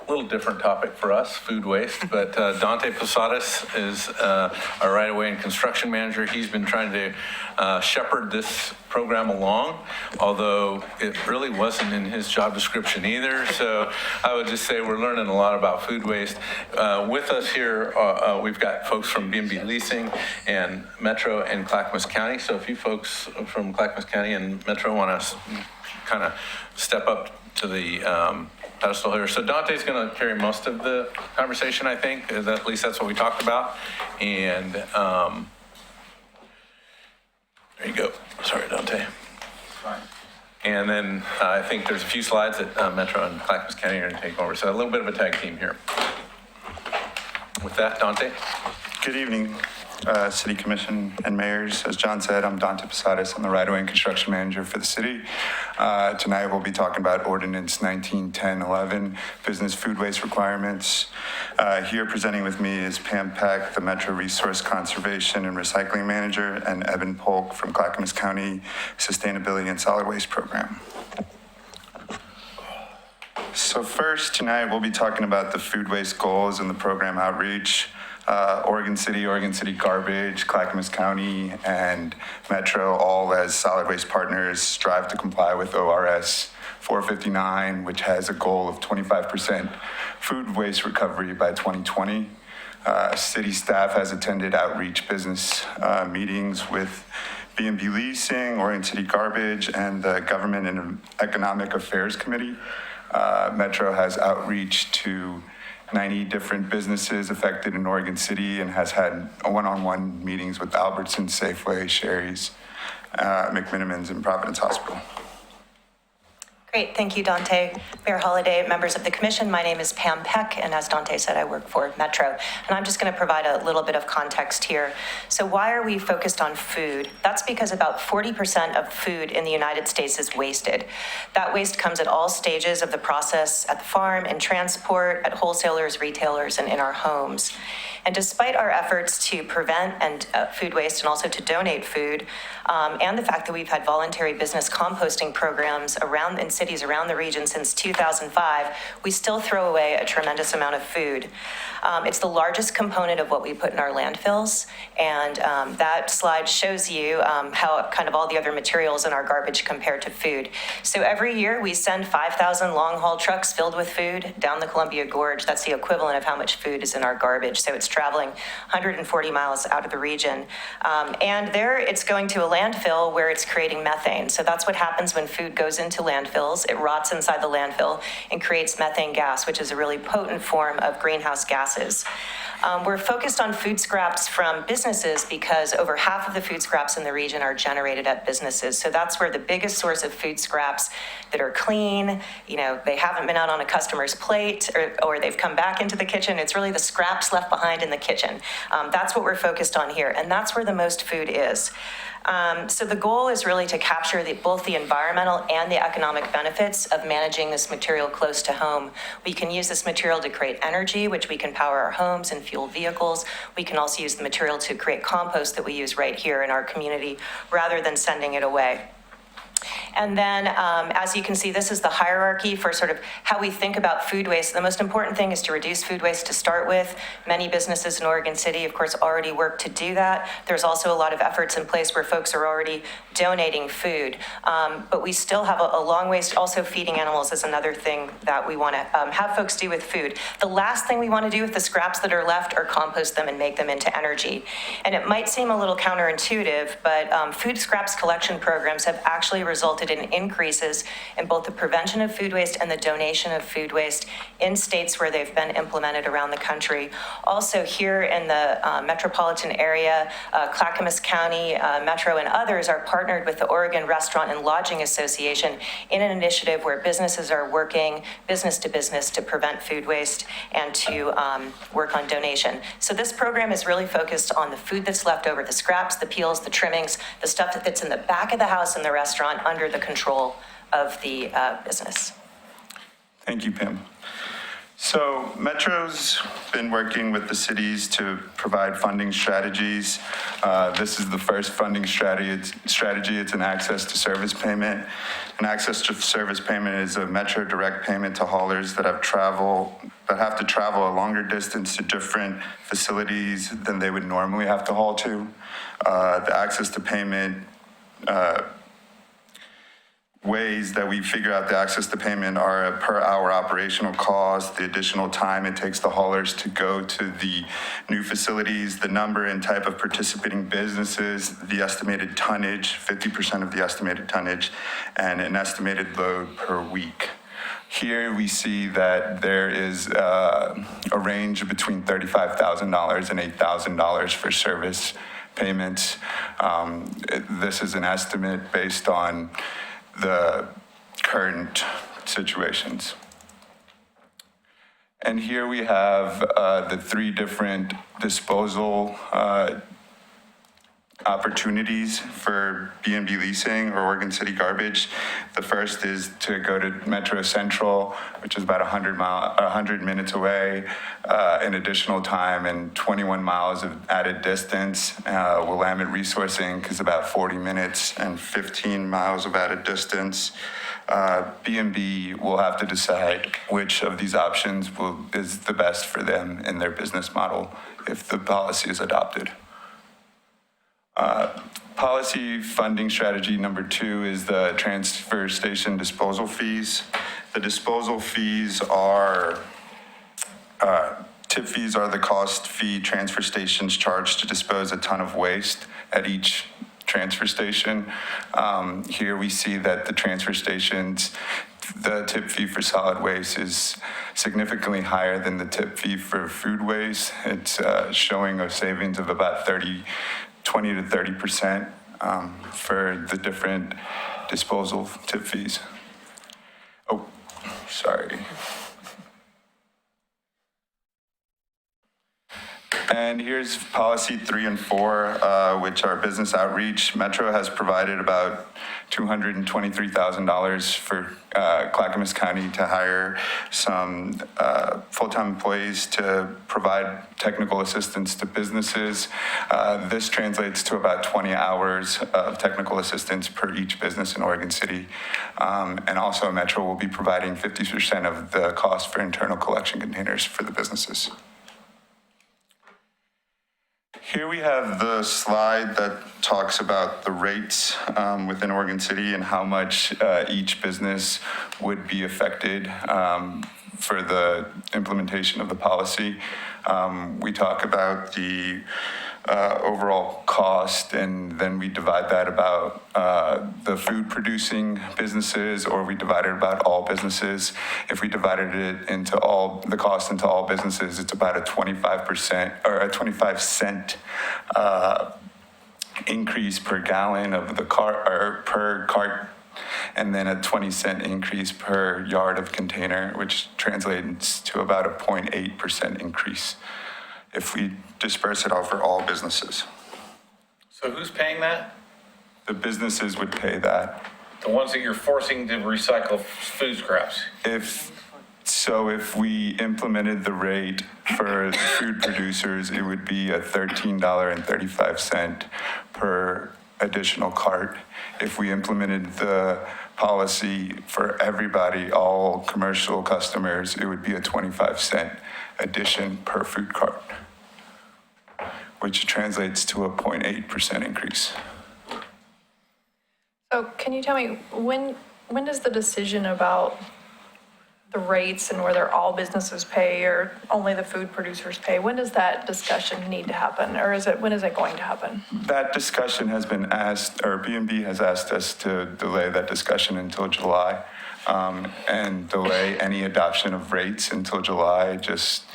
little different topic for us, food waste, but Dante Posadas is our right-of-way and construction manager. He's been trying to shepherd this program along, although it really wasn't in his job description either. So I would just say we're learning a lot about food waste. With us here, we've got folks from B&B Leasing and Metro and Clackamas County. So if you folks from Clackamas County and Metro want to kind of step up to the pedestal here. So Dante's going to carry most of the conversation, I think. At least that's what we talked about. And there you go. Sorry, Dante. Fine. And then I think there's a few slides that Metro and Clackamas County are going to take over. So a little bit of a tag team here. With that, Dante. Good evening, City Commission and Mayors. As John said, I'm Dante Posadas. I'm the right-of-way and construction manager for the city. Tonight we'll be talking about Ordinance 19-1011, business food waste requirements. Here presenting with me is Pam Peck, the Metro Resource Conservation and Recycling Manager, and Evan Polk from Clackamas County Sustainability and Solid Waste Program. So first, tonight we'll be talking about the food waste goals and the program outreach. Oregon City Garbage, Clackamas County, and Metro, all as solid waste partners, strive to comply with ORS 459, which has a goal of 25% food waste recovery by 2020. City staff has attended outreach business meetings with B&B Leasing, Oregon City Garbage, and the Government and Economic Affairs Committee. Metro has outreach to 90 different businesses affected in Oregon City and has had one-on-one meetings with Albertsons, Safeway, Sherry's, McMinimans, and Providence Hospital. Great, thank you, Dante. Mayor Holliday, members of the commission, my name is Pam Peck, and as Dante said, I work for Metro. And I'm just going to provide a little bit of context here. So why are we focused on food? That's because about 40% of food in the United States is wasted. That waste comes at all stages of the process, at the farm, in transport, at wholesalers, retailers, and in our homes. And despite our efforts to prevent food waste and also to donate food, and the fact that we've had voluntary business composting programs in cities around the region since 2005, we still throw away a tremendous amount of food. It's the largest component of what we put in our landfills, and that slide shows you how kind of all the other materials in our garbage compare to food. So every year we send 5,000 long-haul trucks filled with food down the Columbia Gorge. That's the equivalent of how much food is in our garbage. So it's traveling 140 miles out of the region. And there it's going to a landfill where it's creating methane. So that's what happens when food goes into landfills. It rots inside the landfill and creates methane gas, which is a really potent form of greenhouse gases. We're focused on food scraps from businesses because over half of the food scraps in the region are generated at businesses. So that's where the biggest source of food scraps that are clean, they haven't been out on a customer's plate or they've come back into the kitchen. It's really the scraps left behind in the kitchen. That's what we're focused on here. And that's where the most food is. So the goal is really to capture both the environmental and the economic benefits of managing this material close to home. We can use this material to create energy, which we can power our homes and fuel vehicles. We can also use the material to create compost that we use right here in our community rather than sending it away. And then, as you can see, this is the hierarchy for sort of how we think about food waste. The most important thing is to reduce food waste to start with. Many businesses in Oregon City, of course, already work to do that. There's also a lot of efforts in place where folks are already donating food. But we still have a long ways. Also, feeding animals is another thing that we want to have folks do with food. The last thing we want to do with the scraps that are left are compost them and make them into energy. And it might seem a little counterintuitive, but food scraps collection programs have actually resulted resulted in increases in both the prevention of food waste and the donation of food waste in states where they've been implemented around the country. Also here in the metropolitan area, Clackamas County, Metro, and others are partnered with the Oregon Restaurant and Lodging Association in an initiative where businesses are working business to business to prevent food waste and to work on donation. So this program is really focused on the food that's left over, the scraps, the peels, the trimmings, the stuff that fits in the back of the house in the restaurant under the control of the business. Thank you, Pam. So Metro's been working with the cities to provide funding strategies. This is the first funding strategy. It's an access to service payment. An access to service payment is a Metro direct payment to haulers that have to travel a longer distance to different facilities than they would normally have to haul to. The access to payment ways that we figure out the access to payment are a per hour operational cost, the additional time it takes the haulers to go to the new facilities, the number and type of participating businesses, the estimated tonnage, 50% of the estimated tonnage, and an estimated load per week. Here we see that there is a range between $35,000 and $8,000 for service payments. This is an estimate based on the current situations. And here we have the three different disposal opportunities for B&B leasing or Oregon City Garbage. The first is to go to Metro Central, which is about 100 minutes away, an additional time and 21 miles of added distance. Willamette Resource Inc. is about 40 minutes and 15 miles of added distance. B&B will have to decide which of these options is the best for them in their business model if the policy is adopted. Policy funding strategy number 2 is the transfer station disposal fees. The disposal fees are, tip fees are the cost fee transfer stations charge to dispose a ton of waste at each transfer station. Here we see that the transfer stations, the tip fee for solid waste is significantly higher than the tip fee for food waste. It's showing a savings of about 20 to 30% for the different disposal tip fees. Oh, sorry. And here's policy 3 and 4, which are business outreach. Metro has provided about $223,000 for Clackamas County to hire some full-time employees to provide technical assistance to businesses. This translates to about 20 hours of technical assistance per each business in Oregon City. And also Metro will be providing 50% of the cost for internal collection containers for the businesses. Here we have the slide that talks about the rates within Oregon City and how much each business would be affected for the implementation of the policy. We talk about the overall cost, and then we divide that about the food producing businesses, or we divide it about all businesses. If we divided it into the cost into all businesses, it's about a 25% or a 25 cent increase per gallon of the cart or per cart, and then a 20-cent increase per yard of container, which translates to about a 0.8% increase if we disperse it over all businesses. So who's paying that? The businesses would pay that. The ones that you're forcing to recycle food scraps? If we implemented the rate for food producers, it would be a $13.35 per additional cart. If we implemented the policy for everybody, all commercial customers, it would be a 25-cent addition per food cart, which translates to a 0.8% increase. So can you tell me, when does the decision about the rates and whether all businesses pay or only the food producers pay? When does that discussion need to happen, or when is it going to happen? That discussion has been asked, or B&B has asked us to delay that discussion until July, and delay any adoption of rates until July, just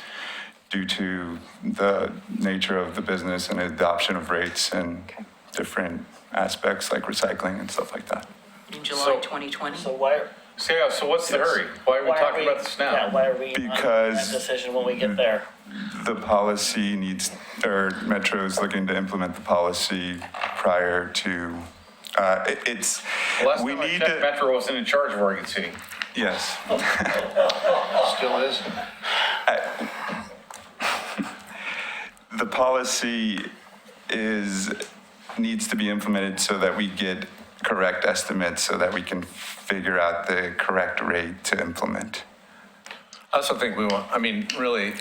due to the nature of the business and adoption of rates and different aspects like recycling and stuff like that. In July 2020? So why, So what's the hurry? Why are we talking about this now? yeah, why are we on Because- that decision when we get there? The policy needs, or Metro is looking to implement the policy prior to, it's, Last we time I need checked, to, Metro wasn't in charge of Oregon City. yes. Still is. The policy needs to be implemented so that we get correct estimates, so that we can figure out the correct rate to implement. I also think really,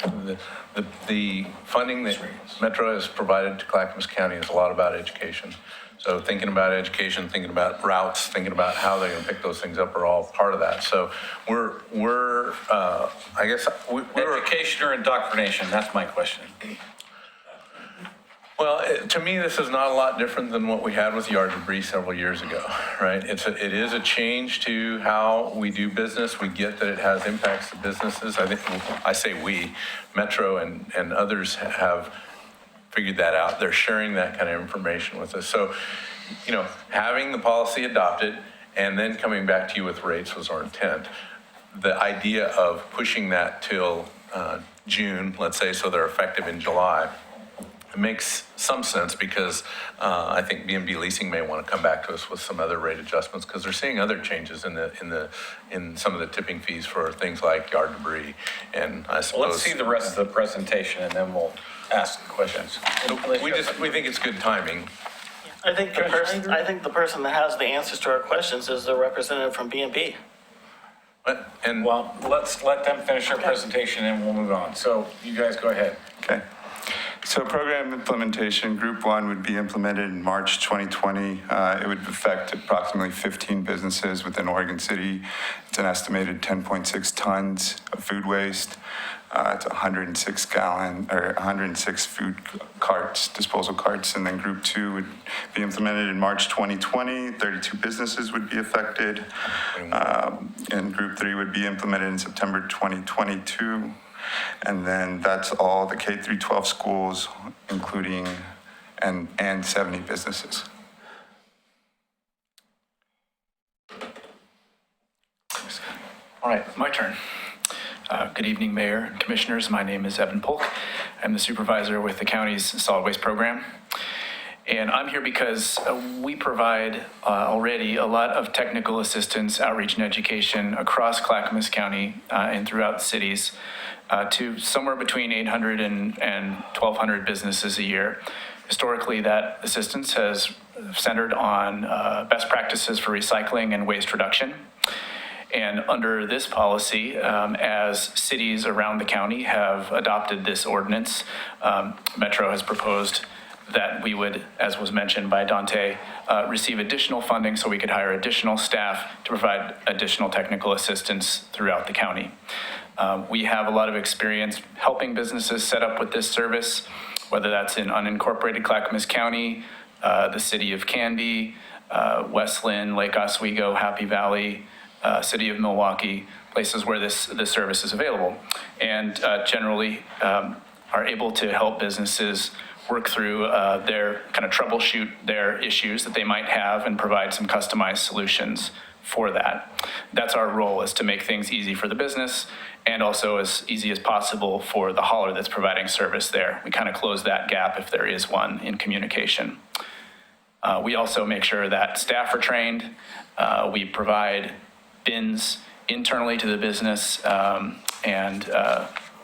the funding that Metro has provided to Clackamas County is a lot about education. So thinking about education, thinking about routes, thinking about how they're going to pick those things up are all part of that. So we're Education or indoctrination, that's my question. Well, to me, this is not a lot different than what we had with yard debris several years ago, right? It is a change to how we do business. We get that it has impacts to businesses. I say we, Metro and others have figured that out. They're sharing that kind of information with us. So, having the policy adopted and then coming back to you with rates was our intent. The idea of pushing that till June, let's say, so they're effective in July, it makes some sense because I think B&B Leasing may want to come back to us with some other rate adjustments because they're seeing other changes in some of the tipping fees for things like yard debris. And I suppose Let's see the rest of the presentation and then we'll ask questions. we think it's good timing. I think the person that has the answers to our questions is the representative from B&B. Well, let's let them finish their presentation and we'll move on. So you guys go ahead. Okay. So program implementation, Group 1 would be implemented in March 2020. It would affect approximately 15 businesses within Oregon City. It's an estimated 10.6 tons of food waste. It's 106 food carts, disposal carts. And then Group 2 would be implemented in March 2020. 32 businesses would be affected. And Group 3 would be implemented in September 2022. And then that's all the K through 12 schools, including and 70 businesses. All right, my turn. Good evening, Mayor and Commissioners. My name is Evan Polk. I'm the supervisor with the county's solid waste program. And I'm here because we provide already a lot of technical assistance, outreach, and education across Clackamas County and throughout cities to somewhere between 800 and 1,200 businesses a year. Historically, that assistance has centered on best practices for recycling and waste reduction. And under this policy, as cities around the county have adopted this ordinance, Metro has proposed that we would, as was mentioned by Dante, receive additional funding so we could hire additional staff to provide additional technical assistance throughout the county. We have a lot of experience helping businesses set up with this service, whether that's in unincorporated Clackamas County, the city of Canby, Westland, Lake Oswego, Happy Valley, city of Milwaukee, places where this service is available, and generally are able to help businesses work through their kind of troubleshoot their issues that they might have and provide some customized solutions for that. That's our role, is to make things easy for the business and also as easy as possible for the hauler that's providing service there. We kind of close that gap if there is one in communication. We also make sure that staff are trained. We provide bins internally to the business and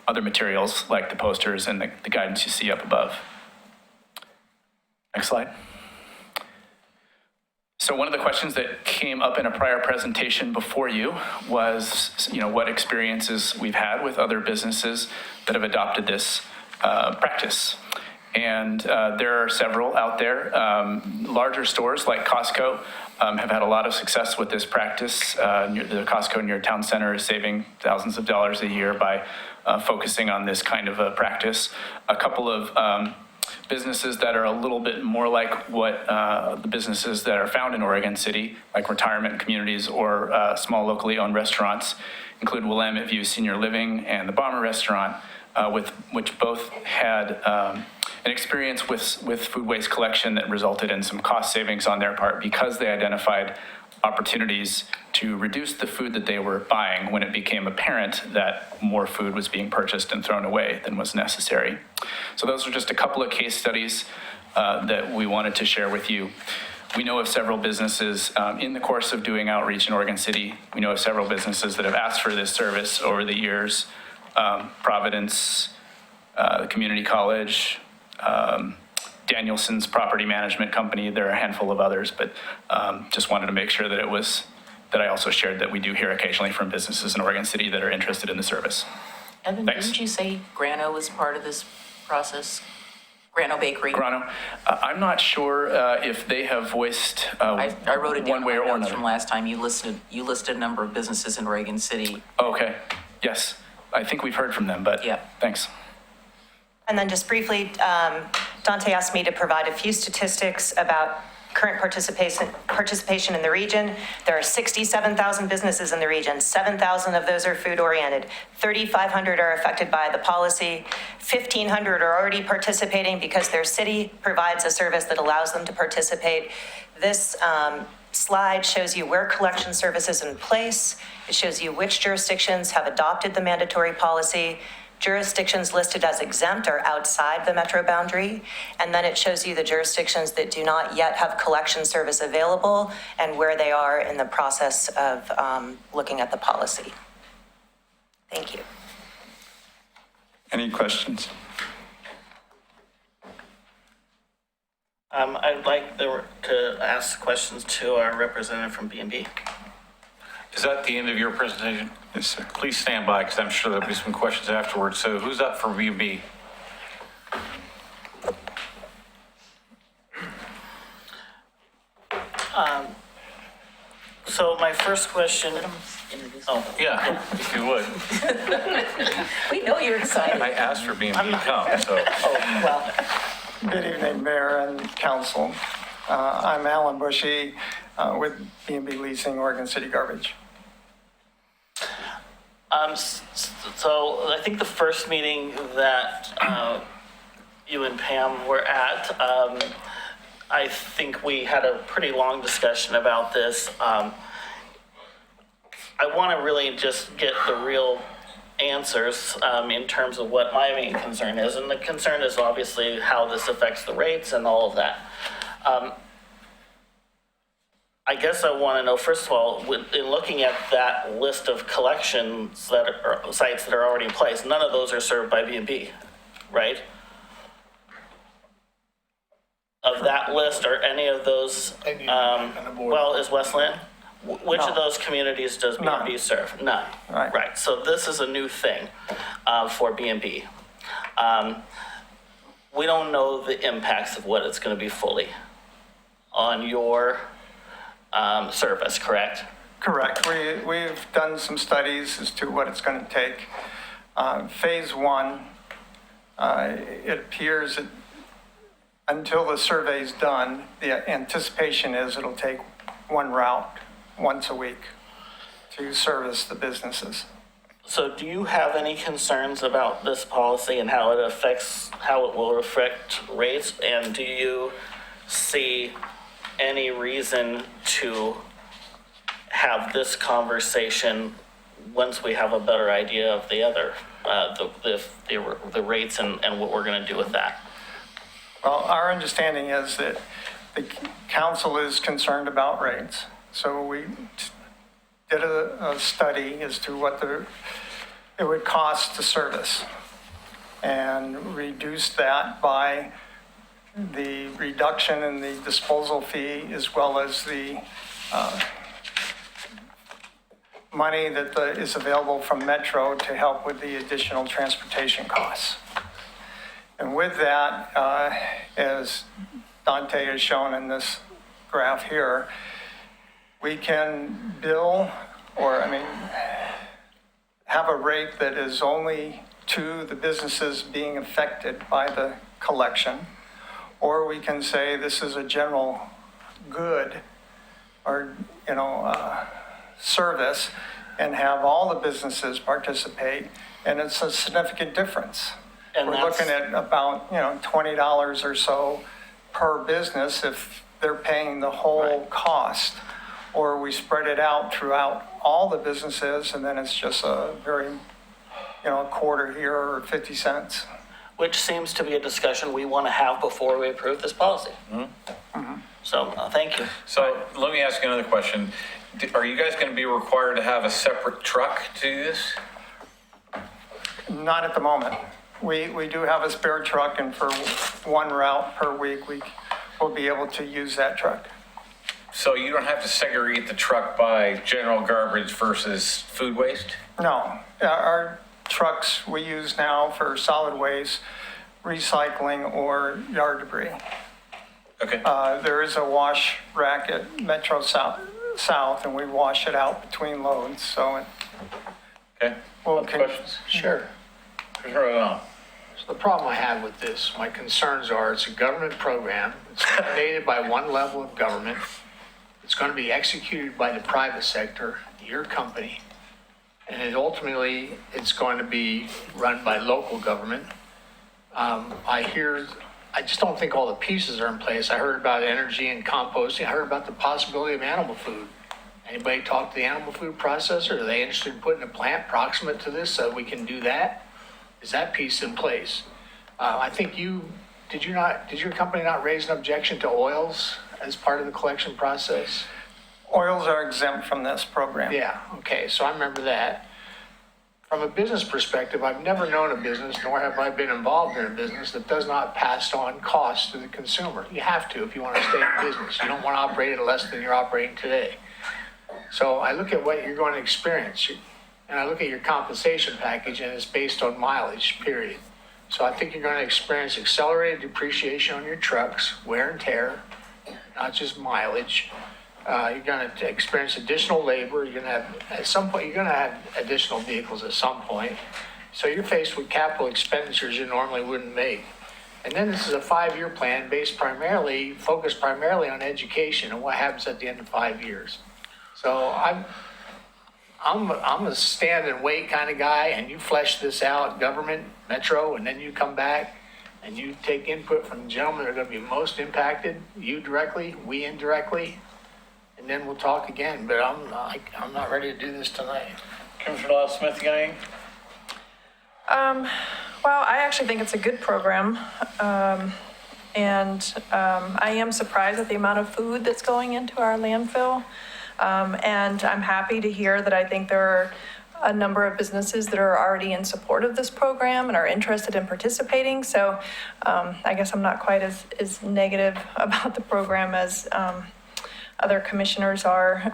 other materials like the posters and the guidance you see up above. Next slide. So one of the questions that came up in a prior presentation before you was, what experiences we've had with other businesses that have adopted this practice. And there are several out there. Larger stores like Costco have had a lot of success with this practice. The Costco near town center is saving thousands of dollars a year by focusing on this kind of a practice. A couple of businesses that are a little bit more like what the businesses that are found in Oregon City, like retirement communities or small locally owned restaurants, include Willamette View Senior Living and the Bomber Restaurant, which both had an experience with food waste collection that resulted in some cost savings on their part because they identified opportunities to reduce the food that they were buying when it became apparent that more food was being purchased and thrown away than was necessary. So those are just a couple of case studies that we wanted to share with you. We know of several businesses in the course of doing outreach in Oregon City. We know of several businesses that have asked for this service over the years. Providence, the Community College, Danielson's Property Management Company. There are a handful of others, but just wanted to make sure that that I also shared that we do hear occasionally from businesses in Oregon City that are interested in the service. Evan, Thanks. didn't you say Grano was part of this process? Grano Bakery? Grano, I'm not sure if they have voiced I wrote it down one way in or my notes another. from last time. You listed a number of businesses in Oregon City. Okay, yes. I think we've heard from them, but Yeah. thanks. And then just briefly, Dante asked me to provide a few statistics about current participation in the region. There are 67,000 businesses in the region. 7,000 of those are food-oriented. 3,500 are affected by the policy. 1,500 are already participating because their city provides a service that allows them to participate. This slide shows you where collection service is in place. It shows you which jurisdictions have adopted the mandatory policy. Jurisdictions listed as exempt are outside the metro boundary. And then it shows you the jurisdictions that do not yet have collection service available and where they are in the process of looking at the policy. Thank you. Any questions? I'd like to ask questions to our representative from B&B. Is that the end of your presentation? Yes, sir. Please stand by, because I'm sure there'll be some questions afterwards. So who's up for B&B? So my first question, Yeah, if you would. We know you're excited. I asked for B&B to come, so. well, Good evening, Mayor and Council. I'm Alan Bushy with B&B Leasing, Oregon City Garbage. so I think the first meeting that you and Pam were at, I think we had a pretty long discussion about this. I want to really just get the real answers in terms of what my main concern is. And the concern is obviously how this affects the rates and all of that. I guess I want to know, first of all, in looking at that list of collections that are sites that are already in place, none of those are served by B&B, right? Of that list, are any of those, well, is Westland? Which of those communities does B&B serve? None. Right. So this is a new thing for B&B. We don't know the impacts of what it's going to be fully on your service, correct? Correct. We've done some studies as to what it's going to take. Phase one, it appears that until the survey's done, the anticipation is it'll take one route once a week to service the businesses. So do you have any concerns about this policy and how it will affect rates? And do you see any reason to have this conversation once we have a better idea of the other, the rates and what we're going to do with that? Well, our understanding is that the council is concerned about rates. So we did a study as to what it would cost to service and reduced that by the reduction in the disposal fee as well as the money that is available from Metro to help with the additional transportation costs. And with that, as Dante has shown in this graph here, we can bill, or, I mean, have a rate that is only to the businesses being affected by the collection, or we can say this is a general good or, service, and have all the businesses participate, and it's a significant difference. And We're that's- looking at about, $20 or so per business if they're paying the whole cost. Or we spread it out throughout all the businesses, and then it's just a very, a quarter here or 50 cents. Which seems to be a discussion we want to have before we approve this policy. So, thank you. So let me ask you another question. Are you guys going to be required to have a separate truck to do this? Not at the moment. We do have a spare truck, and for one route per week, we will be able to use that truck. So you don't have to segregate the truck by general garbage versus food waste? No, our trucks we use now for solid waste, recycling, or yard debris. Okay. There is a wash rack at Metro South, and we wash it out between loads, so. Okay. Well, Other questions? Sure. Commissioner O'Donnell. So the problem I have with this, my concerns are it's a government program. It's mandated by one level of government. It's going to be executed by the private sector, your company. And it's going to be run by local government. I just don't think all the pieces are in place. I heard about energy and composting. I heard about the possibility of animal food. Anybody talk to the animal food processor? Are they interested in putting a plant proximate to this so we can do that? Is that piece in place? I think did your company not raise an objection to oils as part of the collection process? Oils are exempt from this program. Yeah, okay, so I remember that. From a business perspective, I've never known a business, nor have I been involved in a business that does not pass on costs to the consumer. You have to if you want to stay in business. You don't want to operate at less than you're operating today. So I look at what you're going to experience, and I look at your compensation package, and it's based on mileage, period. So I think you're going to experience accelerated depreciation on your trucks, wear and tear, not just mileage. You're going to experience additional labor. You're going to have, at some point, you're going to have additional vehicles at some point. So you're faced with capital expenditures you normally wouldn't make. And then this is a 5-year plan focused primarily on education and what happens at the end of 5 years. So I'm a stand and wait kind of guy, and you flesh this out, government, Metro, and then you come back and you take input from the gentlemen that are going to be most impacted, you directly, we indirectly, and then we'll talk again. But I'm not ready to do this tonight. Commissioner Lyle Smith, you got anything? Well, I actually think it's a good program. And I am surprised at the amount of food that's going into our landfill. And I'm happy to hear that I think there are a number of businesses that are already in support of this program and are interested in participating. So I guess I'm not quite as negative about the program as other commissioners are.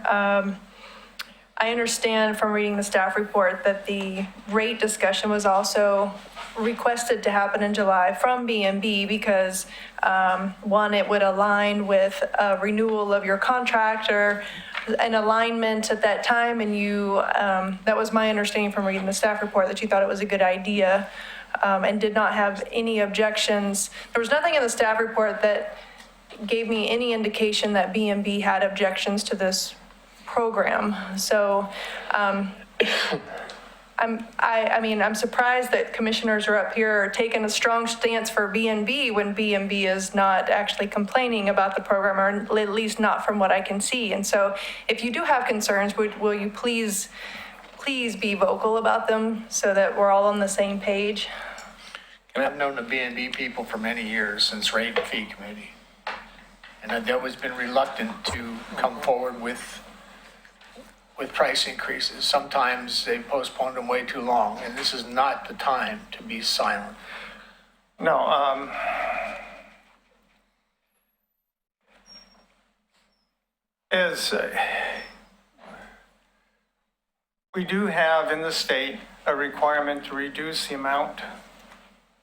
I understand from reading the staff report that the rate discussion was also requested to happen in July from B&B because one, it would align with a renewal of your contract or an alignment at that time, and you, that was my understanding from reading the staff report, that you thought it was a good idea and did not have any objections. There was nothing in the staff report that gave me any indication that B&B had objections to this program. So I'm surprised that commissioners are up here taking a strong stance for B&B when B&B is not actually complaining about the program, or at least not from what I can see. And so if you do have concerns, will you please be vocal about them so that we're all on the same page? I've known the B&B people for many years, since Rate and Fee Committee. And I've always been reluctant to come forward with price increases. Sometimes they postponed them way too long, and this is not the time to be silent. No, we do have in the state a requirement to reduce the amount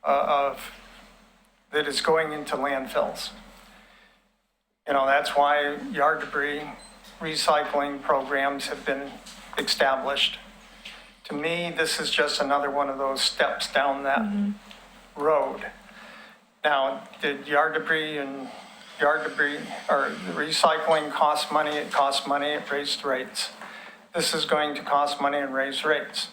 that is going into landfills. That's why yard debris recycling programs have been established. To me, this is just another one of those steps down that road. Now, did yard debris or the recycling cost money? It costs money, it raised rates. This is going to cost money and raise rates.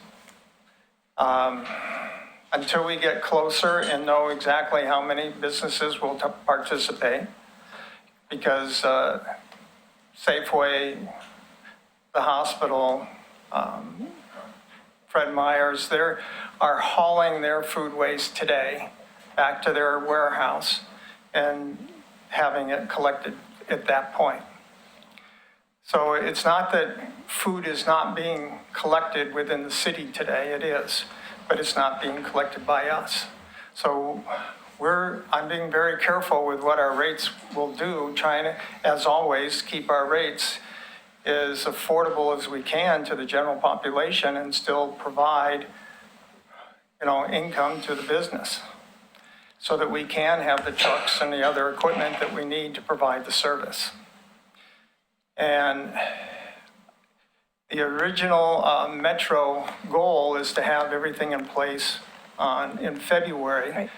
Until we get closer and know exactly how many businesses will participate, because Safeway, the hospital, Fred Meyer's, they are hauling their food waste today back to their warehouse and having it collected at that point. So it's not that food is not being collected within the city today, it is, but it's not being collected by us. So I'm being very careful with what our rates will do, trying to, as always, keep our rates as affordable as we can to the general population and still provide, income to the business so that we can have the trucks and the other equipment that we need to provide the service. And the original Metro goal is to have everything in place in February,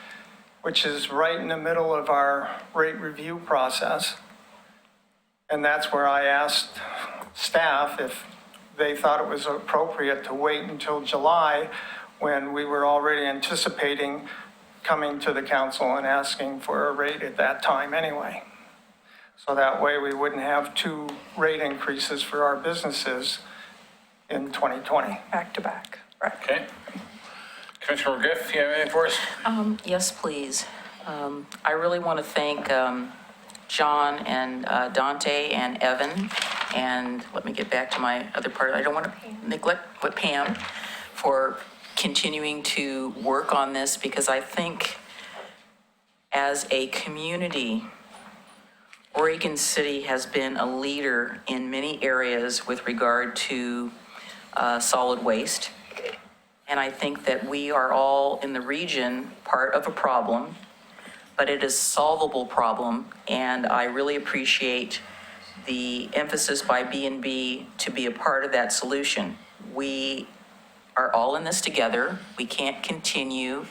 which is right in the middle of our rate review process. And that's where I asked staff if they thought it was appropriate to wait until July, when we were already anticipating coming to the council and asking for a rate at that time anyway. So that way we wouldn't have 2 rate increases for our businesses in 2020. Back to back, right. Okay. Commissioner Griff, you have anything for us? Yes, please. I really want to thank John and Dante and Evan, and let me get back to my other part. I don't want to neglect Pam for continuing to work on this, because I think as a community, Oregon City has been a leader in many areas with regard to solid waste. And I think that we are all in the region part of a problem, but it is a solvable problem. And I really appreciate the emphasis by B&B to be a part of that solution. We are all in this together. We can't continue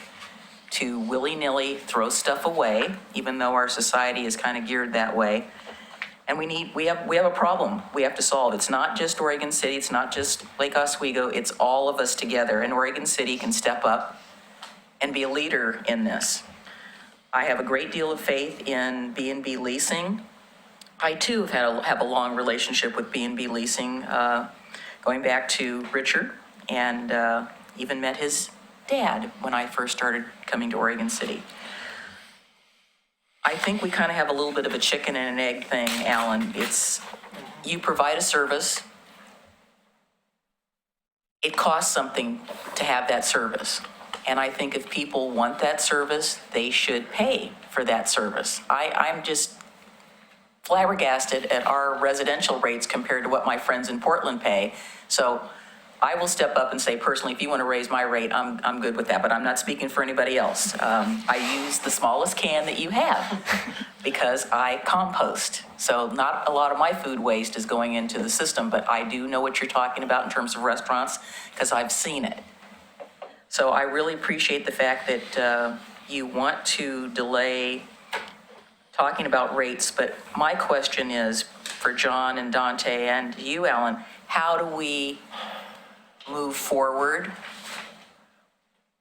to willy-nilly throw stuff away, even though our society is kind of geared that way. And we have a problem we have to solve. It's not just Oregon City, it's not just Lake Oswego, it's all of us together. And Oregon City can step up and be a leader in this. I have a great deal of faith in B&B leasing. I too have a long relationship with B&B leasing, going back to Richard, and even met his dad when I first started coming to Oregon City. I think we kind of have a little bit of a chicken and an egg thing, Alan. It's, you provide a service, it costs something to have that service. And I think if people want that service, they should pay for that service. I'm just flabbergasted at our residential rates compared to what my friends in Portland pay. So I will step up and say personally, if you want to raise my rate, I'm good with that, but I'm not speaking for anybody else. I use the smallest can that you have because I compost. So not a lot of my food waste is going into the system, but I do know what you're talking about in terms of restaurants because I've seen it. So I really appreciate the fact that you want to delay talking about rates, but my question is for John and Dante and you, Alan, how do we move forward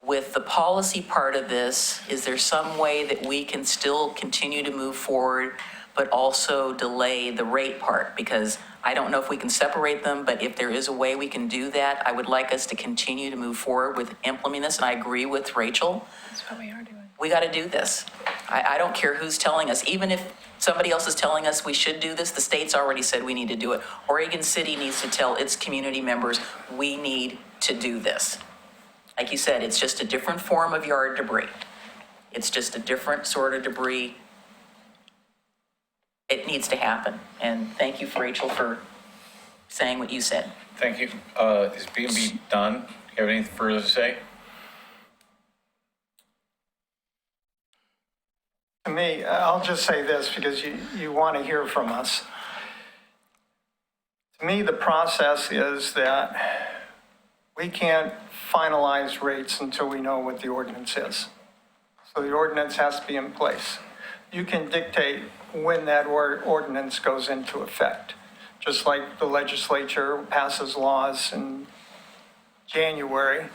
with the policy part of this? Is there some way that we can still continue to move forward, but also delay the rate part? Because I don't know if we can separate them, but if there is a way we can do that, I would like us to continue to move forward with implementing this. And I agree with Rachel. That's what we are doing. We got to do this. I don't care who's telling us. Even if somebody else is telling us we should do this, the state's already said we need to do it. Oregon City needs to tell its community members, we need to do this. Like you said, it's just a different form of yard debris. It's just a different sort of debris. It needs to happen. And thank you, Rachel, for saying what you said. Thank you. Is B&B done? Do you have anything further to say? To me, I'll just say this because you want to hear from us. To me, the process is that we can't finalize rates until we know what the ordinance is. So the ordinance has to be in place. You can dictate when that ordinance goes into effect, just like the legislature passes laws in January,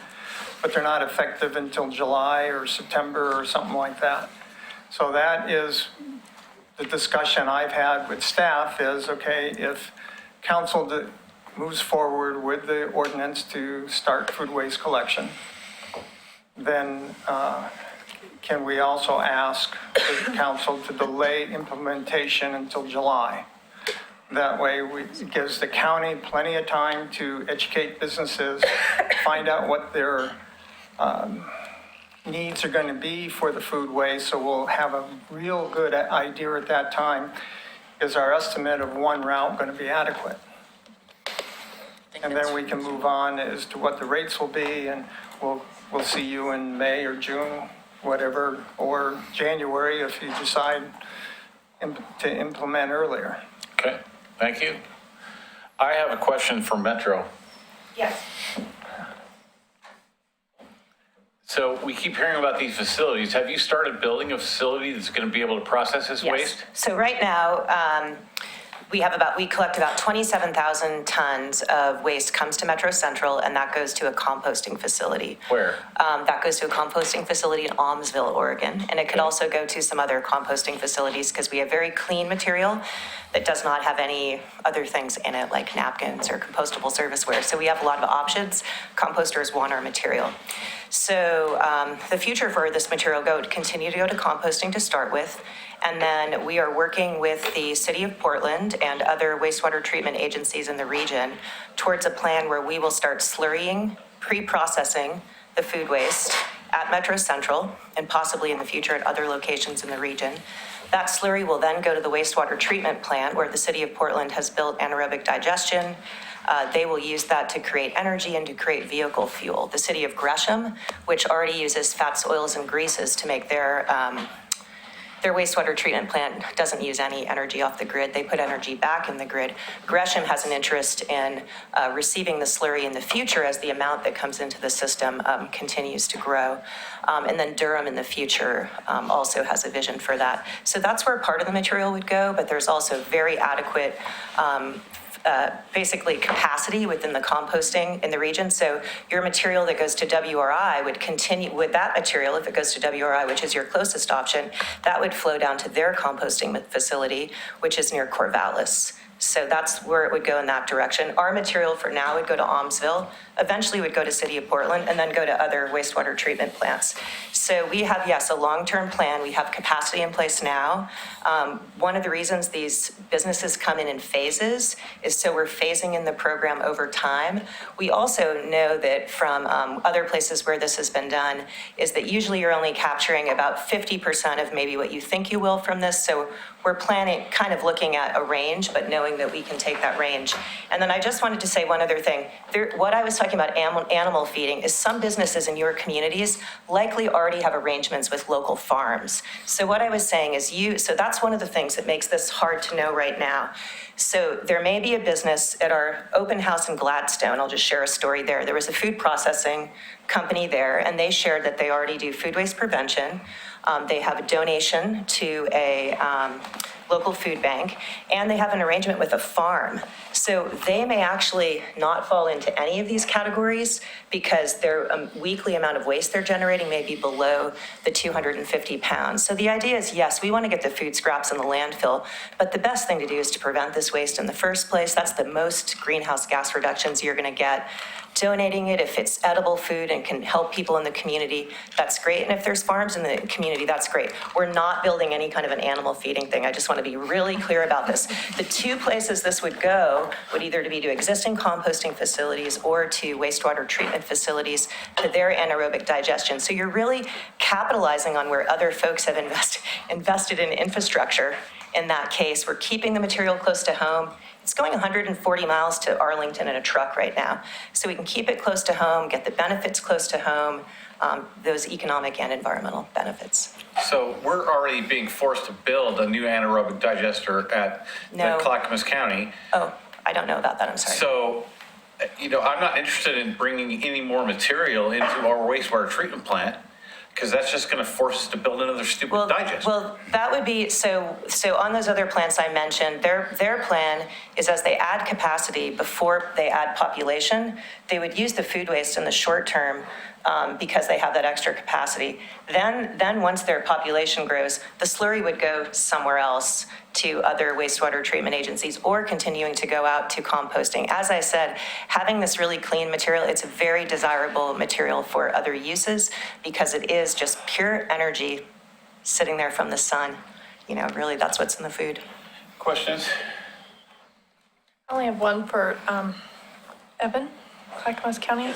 but they're not effective until July or September or something like that. So that is the discussion I've had with staff is, okay, if council moves forward with the ordinance to start food waste collection, then can we also ask the council to delay implementation until July? That way, it gives the county plenty of time to educate businesses, find out what their needs are going to be for the food waste, so we'll have a real good idea at that time. Is our estimate of one route going to be adequate? And then we can move on as to what the rates will be, and we'll see you in May or June, whatever, or January if you decide to implement earlier. Okay, thank you. I have a question for Metro. Yes. So we keep hearing about these facilities. Have you started building a facility that's going to be able to process this waste? So right now, we collect about 27,000 tons of waste comes to Metro Central, and that goes to a composting facility. Where? That goes to a composting facility in Almsville, Oregon. And it could also go to some other composting facilities because we have very clean material that does not have any other things in it like napkins or compostable serviceware. So we have a lot of options. Composters want our material. So the future for this material continue to go to composting to start with. And then we are working with the City of Portland and other wastewater treatment agencies in the region towards a plan where we will start slurrying, pre-processing the food waste at Metro Central and possibly in the future at other locations in the region. That slurry will then go to the wastewater treatment plant where the City of Portland has built anaerobic digestion. They will use that to create energy and to create vehicle fuel. The City of Gresham, which already uses fats, oils, and greases to make their wastewater treatment plant, doesn't use any energy off the grid. They put energy back in the grid. Gresham has an interest in receiving the slurry in the future as the amount that comes into the system continues to grow. And then Durham in the future also has a vision for that. So that's where part of the material would go, but there's also very adequate basically capacity within the composting in the region. So your material that goes to WRI would continue with that material. If it goes to WRI, which is your closest option, that would flow down to their composting facility, which is near Corvallis. So that's where it would go in that direction. Our material for now would go to Almsville, eventually would go to City of Portland, and then go to other wastewater treatment plants. So we have, yes, a long-term plan. We have capacity in place now. One of the reasons these businesses come in phases is so we're phasing in the program over time. We also know that from other places where this has been done is that usually you're only capturing about 50% of maybe what you think you will from this. So we're planning, kind of looking at a range, but knowing that we can take that range. And then I just wanted to say one other thing. What I was talking about animal feeding is some businesses in your communities likely already have arrangements with local farms. So what I was saying is so that's one of the things that makes this hard to know right now. So there may be a business at our open house in Gladstone. I'll just share a story there. There was a food processing company there, and they shared that they already do food waste prevention. They have a donation to a local food bank, and they have an arrangement with a farm. So they may actually not fall into any of these categories because their weekly amount of waste they're generating may be below the 250 pounds. So the idea is, yes, we want to get the food scraps in the landfill, but the best thing to do is to prevent this waste in the first place. That's the most greenhouse gas reductions you're going to get. Donating it, if it's edible food and can help people in the community, that's great. And if there's farms in the community, that's great. We're not building any kind of an animal feeding thing. I just want to be really clear about this. The two places this would go would either be to existing composting facilities or to wastewater treatment facilities to their anaerobic digestion. So you're really capitalizing on where other folks have invested in infrastructure. In that case, we're keeping the material close to home. It's going 140 miles to Arlington in a truck right now. So we can keep it close to home, get the benefits close to home, those economic and environmental benefits. So we're already being forced to build a new anaerobic digester at No. Clackamas County. Oh, I don't know about that, I'm sorry. So, I'm not interested in bringing any more material into our wastewater treatment plant because that's just going to force us to build another stupid digester. Well, that would be, so on those other plants I mentioned, their plan is as they add capacity before they add population, they would use the food waste in the short term because they have that extra capacity. Then once their population grows, the slurry would go somewhere else to other wastewater treatment agencies or continuing to go out to composting. As I said, having this really clean material, it's a very desirable material for other uses because it is just pure energy sitting there from the sun. Really, that's what's in the food. Questions? I only have one for Evan, Clackamas County.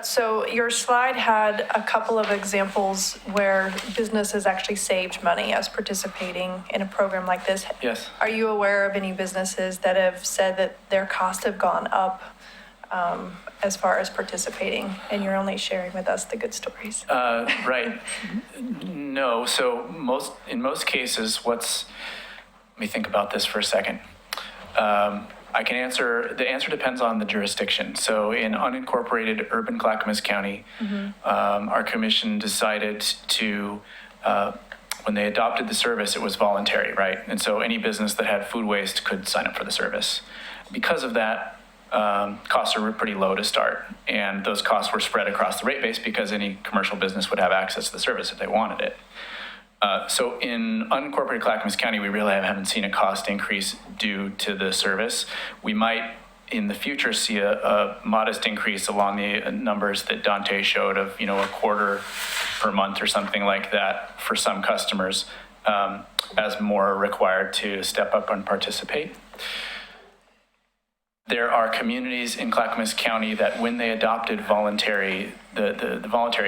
So your slide had a couple of examples where businesses actually saved money as participating in a program like this. Yes. Are you aware of any businesses that have said that their costs have gone up as far as participating, and you're only sharing with us the good stories? Right. No. So in most cases, let me think about this for a second. I can answer, the answer depends on the jurisdiction. So in unincorporated urban Clackamas County, our commission decided to, when they adopted the service, it was voluntary, right? And so any business that had food waste could sign up for the service. Because of that, costs are pretty low to start. And those costs were spread across the rate base because any commercial business would have access to the service if they wanted it. So in unincorporated Clackamas County, we really haven't seen a cost increase due to the service. We might in the future see a modest increase along the numbers that Dante showed of, a quarter per month or something like that for some customers as more are required to step up and participate. There are communities in Clackamas County that when they adopted the voluntary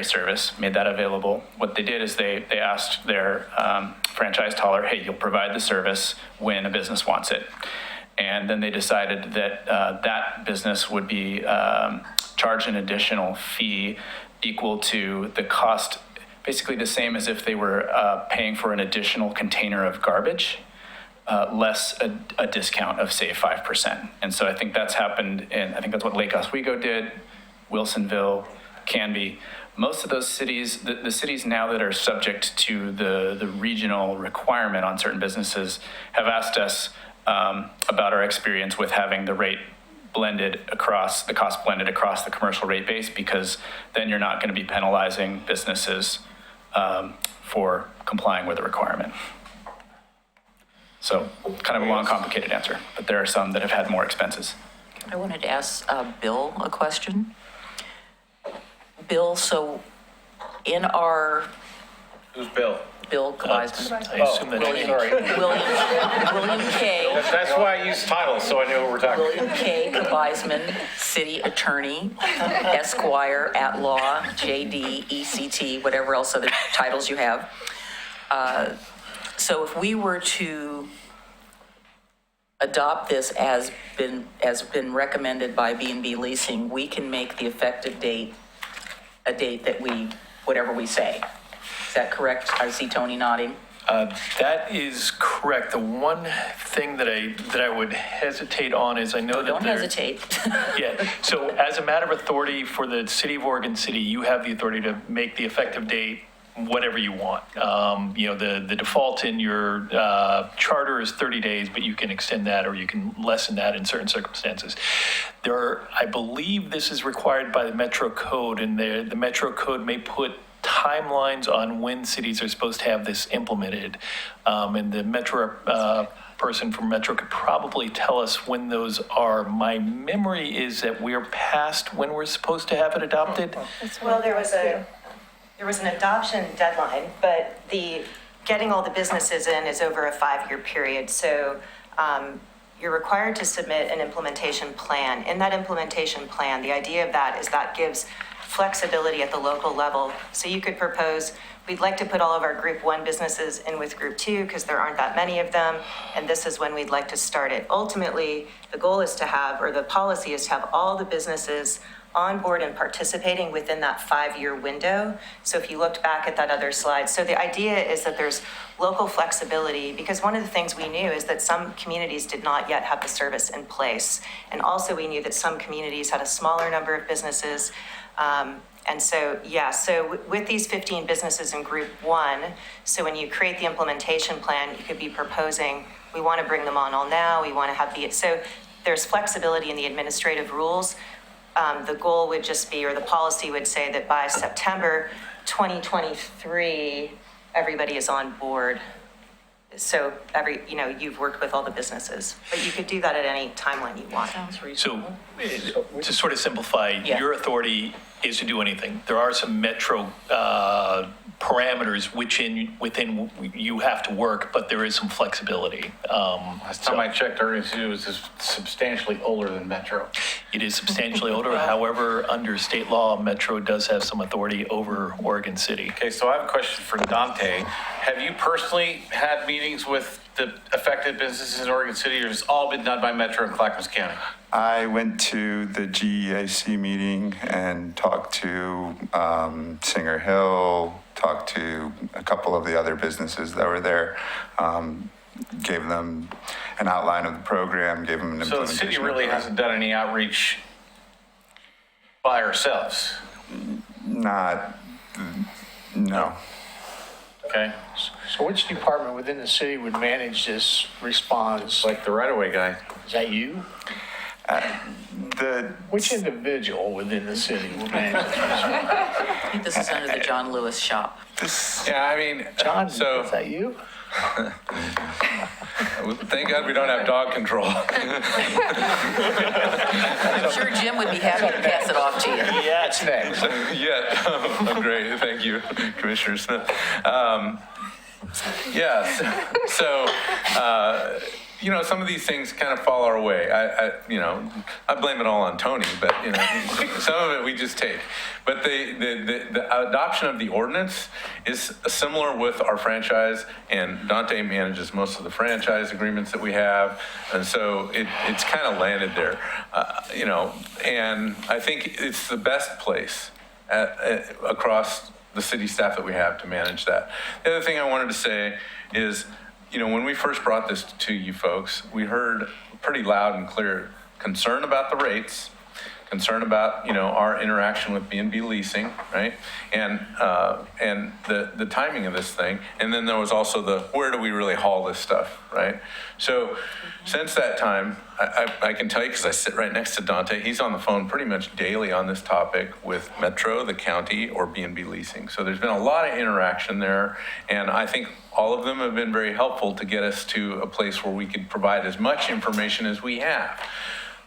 service, made that available, what they did is they asked their franchise hauler, hey, you'll provide the service when a business wants it. And then they decided that that business would be charged an additional fee equal to the cost, basically the same as if they were paying for an additional container of garbage. Less a discount of, say, 5%. And so I think that's happened, and I think that's what Lake Oswego did, Wilsonville, Canby. Most of those cities, the cities now that are subject to the regional requirement on certain businesses have asked us about our experience with having the rate blended across, the cost blended across the commercial rate base, because then you're not going to be penalizing businesses for complying with the requirement. So kind of a long, complicated answer, but there are some that have had more expenses. I wanted to ask Bill a question. Bill, so in our... Who's Bill? Bill Kvisman. I assume that. William K. That's why I use titles, so I know what we're talking about. William K. Kvisman, City Attorney, Esquire, at law, JD, ECT, whatever else other titles you have. So if we were to adopt this as been recommended by B&B Leasing, we can make the effective date a date that whatever we say. Is that correct? I see Tony nodding. That is correct. The one thing that I would hesitate on is I know that Don't hesitate. Yeah. So as a matter of authority for the City of Oregon City, you have the authority to make the effective date whatever you want. The default in your charter is 30 days, but you can extend that or you can lessen that in certain circumstances. I believe this is required by the Metro Code, and the Metro Code may put timelines on when cities are supposed to have this implemented. And the Metro person from Metro could probably tell us when those are. My memory is that we're past when we're supposed to have it adopted. Well, there was an adoption deadline, but getting all the businesses in is over a 5-year period. So you're required to submit an implementation plan. In that implementation plan, the idea of that is that gives flexibility at the local level. So you could propose, we'd like to put all of our group 1 businesses in with group 2 because there aren't that many of them, and this is when we'd like to start it. Ultimately, the goal is to have, or the policy is to have all the businesses on board and participating within that 5-year window. So if you looked back at that other slide, so the idea is that there's local flexibility, because one of the things we knew is that some communities did not yet have the service in place. And also we knew that some communities had a smaller number of businesses. And so, so with these 15 businesses in group 1, so when you create the implementation plan, you could be proposing, we want to bring them on all now, we want to have so there's flexibility in the administrative rules. The goal would just be, or the policy would say that by September 2023, everybody is on board. So you've worked with all the businesses, but you could do that at any timeline you want. So to sort of simplify, your authority is to do anything. There are some metro parameters within you have to work, but there is some flexibility. Last time I checked, Oregon City was substantially older than Metro. It is substantially older. However, under state law, Metro does have some authority over Oregon City. Okay, so I have a question for Dante. Have you personally had meetings with the affected businesses in Oregon City, or has it all been done by Metro and Clackamas County? I went to the GEAC meeting and talked to Singer Hill, talked to a couple of the other businesses that were there, gave them an outline of the program, gave them an So the implementation. city really hasn't done any outreach by ourselves? No. Okay. So which department within the city would manage this response? Like the right-of-way guy. Is that you? Which individual within the city will manage this response? I think this is under the John Lewis shop. Yeah, I mean, John, so is that you? Thank God we don't have dog control. I'm sure Jim would be happy to pass it off to you. Yeah, it's next. I'm great. Thank you, Commissioner Smith. Some of these things kind of fall our way. I blame it all on Tony, but some of it we just take. But the adoption of the ordinance is similar with our franchise, and Dante manages most of the franchise agreements that we have, and so it's kind of landed there, and I think it's the best place across the city staff that we have to manage that. The other thing I wanted to say is, when we first brought this to you folks, we heard pretty loud and clear concern about the rates, concern about, our interaction with B&B leasing, right? And the timing of this thing. And then there was also where do we really haul this stuff, right? So since that time, I can tell you, because I sit right next to Dante, he's on the phone pretty much daily on this topic with Metro, the county, or B&B leasing. So there's been a lot of interaction there, and I think all of them have been very helpful to get us to a place where we could provide as much information as we have.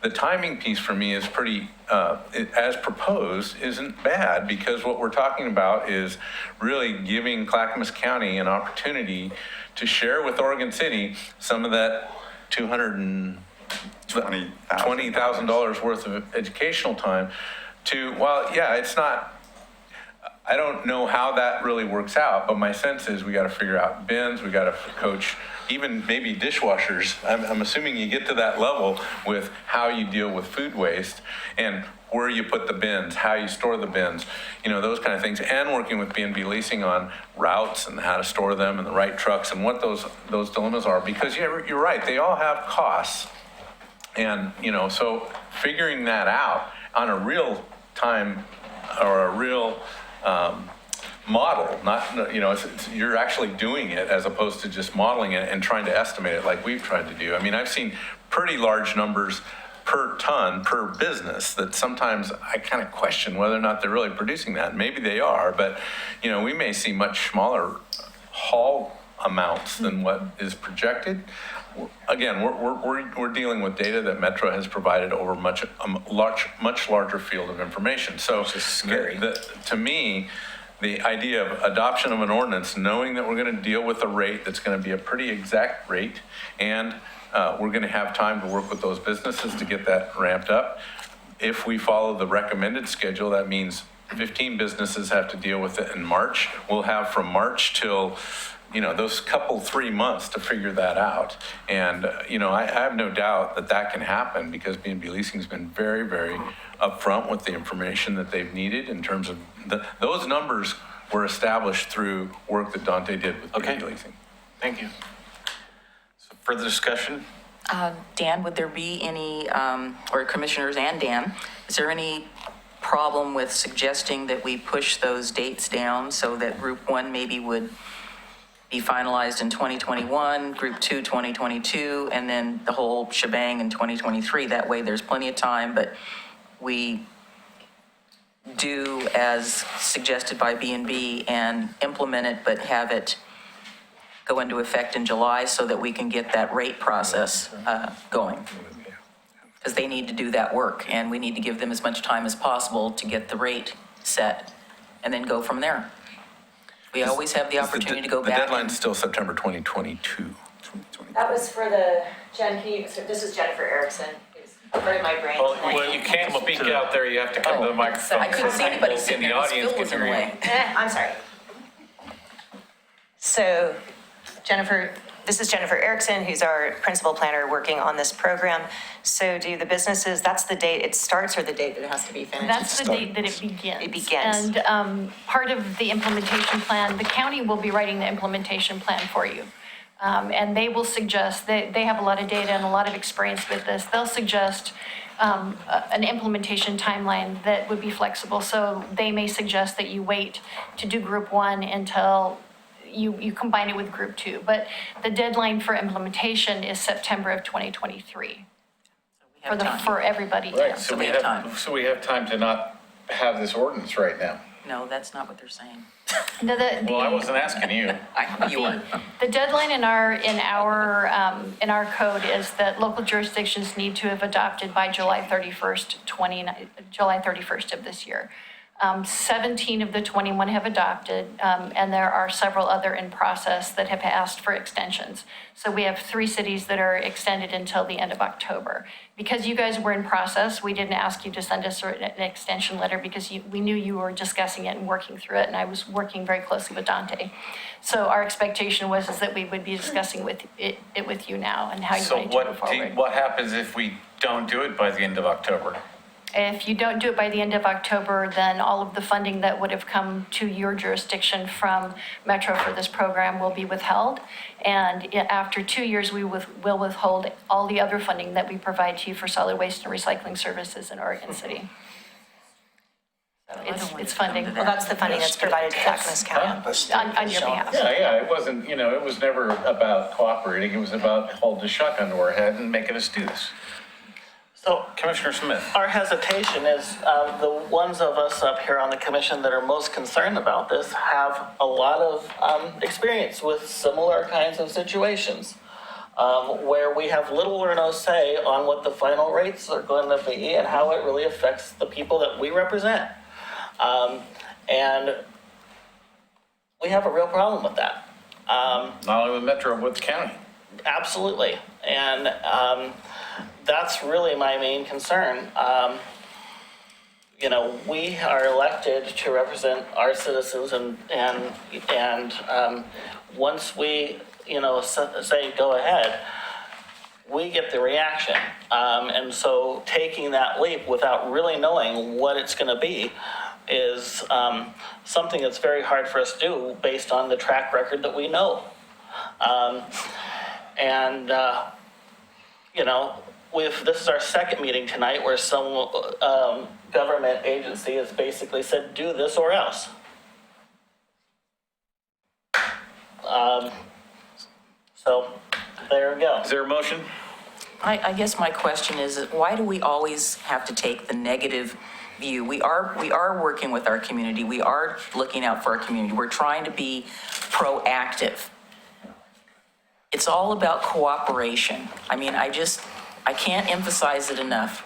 The timing piece for me is pretty, as proposed, isn't bad, because what we're talking about is really giving Clackamas County an opportunity to share with Oregon City some of that $220,000 worth of educational time it's not, I don't know how that really works out, but my sense is we got to figure out bins, we got to coach even maybe dishwashers. I'm assuming you get to that level with how you deal with food waste and where you put the bins, how you store the bins, those kind of things, and working with B&B leasing on routes and how to store them and the right trucks and what those dilemmas are, because you're right, they all have costs. And, so figuring that out on a real time or a real model, not, you're actually doing it as opposed to just modeling it and trying to estimate it like we've tried to do. I mean, I've seen pretty large numbers per ton, per business, that sometimes I kind of question whether or not they're really producing that. Maybe they are, but, we may see much smaller haul amounts than what is projected. Again, we're dealing with data that Metro has provided over much larger field of information. So to me, the idea of adoption of an ordinance, knowing that we're going to deal with a rate that's going to be a pretty exact rate, and we're going to have time to work with those businesses to get that ramped up. If we follow the recommended schedule, that means 15 businesses have to deal with it in March. We'll have from March till those couple 3 months to figure that out. And, I have no doubt that that can happen because B&B Leasing's been very, very upfront with the information that they've needed in terms of those numbers were established through work that Dante did with B&B Leasing. Thank you. So further discussion? Dan, would there be any, or commissioners and Dan, is there any problem with suggesting that we push those dates down so that Group 1 maybe would be finalized in 2021, Group 2, 2022, and then the whole shebang in 2023? That way there's plenty of time, but we do as suggested by B&B and implement it, but have it go into effect in July so that we can get that rate process going. Because they need to do that work, and we need to give them as much time as possible to get the rate set and then go from there. We always have the opportunity to go back. The deadline's still September 2022. That was for this is Jennifer Erickson. Part of my brain. Well, you can't speak out there, you have to come to the microphone. I couldn't see anybody In sitting the there, 'cause audience Phil was can in the hear you. way. I'm sorry. So this is Jennifer Erickson, who's our principal planner working on this program. So do the businesses, that's the date it starts or the date that it has to be finished? That's the date that it begins. It begins. And part of the implementation plan, the county will be writing the implementation plan for you. And they will suggest, they have a lot of data and a lot of experience with this. They'll suggest an implementation timeline that would be flexible. So they may suggest that you wait to do Group 1 until you combine it with Group 2. But the deadline for implementation is September of 2023 for everybody. Right, so we have time to not have this ordinance right now. No, that's not what they're saying. Well, I wasn't asking you. You were. The deadline in our code is that local jurisdictions need to have adopted by July 31st of this year. 17 of the 21 have adopted, and there are several other in process that have asked for extensions. So we have 3 cities that are extended until the end of October. Because you guys were in process, we didn't ask you to send us an extension letter because we knew you were discussing it and working through it, and I was working very closely with Dante. So our expectation was that we would be discussing it with you now and how you want to move forward. What happens if we don't do it by the end of October? If you don't do it by the end of October, then all of the funding that would have come to your jurisdiction from Metro for this program will be withheld. And after 2 years, we will withhold all the other funding that we provide to you for solid waste and recycling services in Oregon City. So it's funding. Well, that's the funding that's provided to Clackamas County. On your behalf. Yeah, it wasn't, it was never about cooperating, it was about holding a shotgun to our head and making us do this. So Commissioner Smith. our hesitation is the ones of us up here on the commission that are most concerned about this have a lot of experience with similar kinds of situations where we have little or no say on what the final rates are going to be and how it really affects the people that we represent. And we have a real problem with that. Not only with Metro, but with the county. Absolutely. And that's really my main concern. We are elected to represent our citizens and once we, say go ahead, we get the reaction. And so taking that leap without really knowing what it's going to be is something that's very hard for us to do based on the track record that we know. This is our second meeting tonight where some government agency has basically said, do this or else. So there we go. Is there a motion? I guess my question is, why do we always have to take the negative view? We are working with our community. We are looking out for our community. We're trying to be proactive. It's all about cooperation. I mean, I can't emphasize it enough.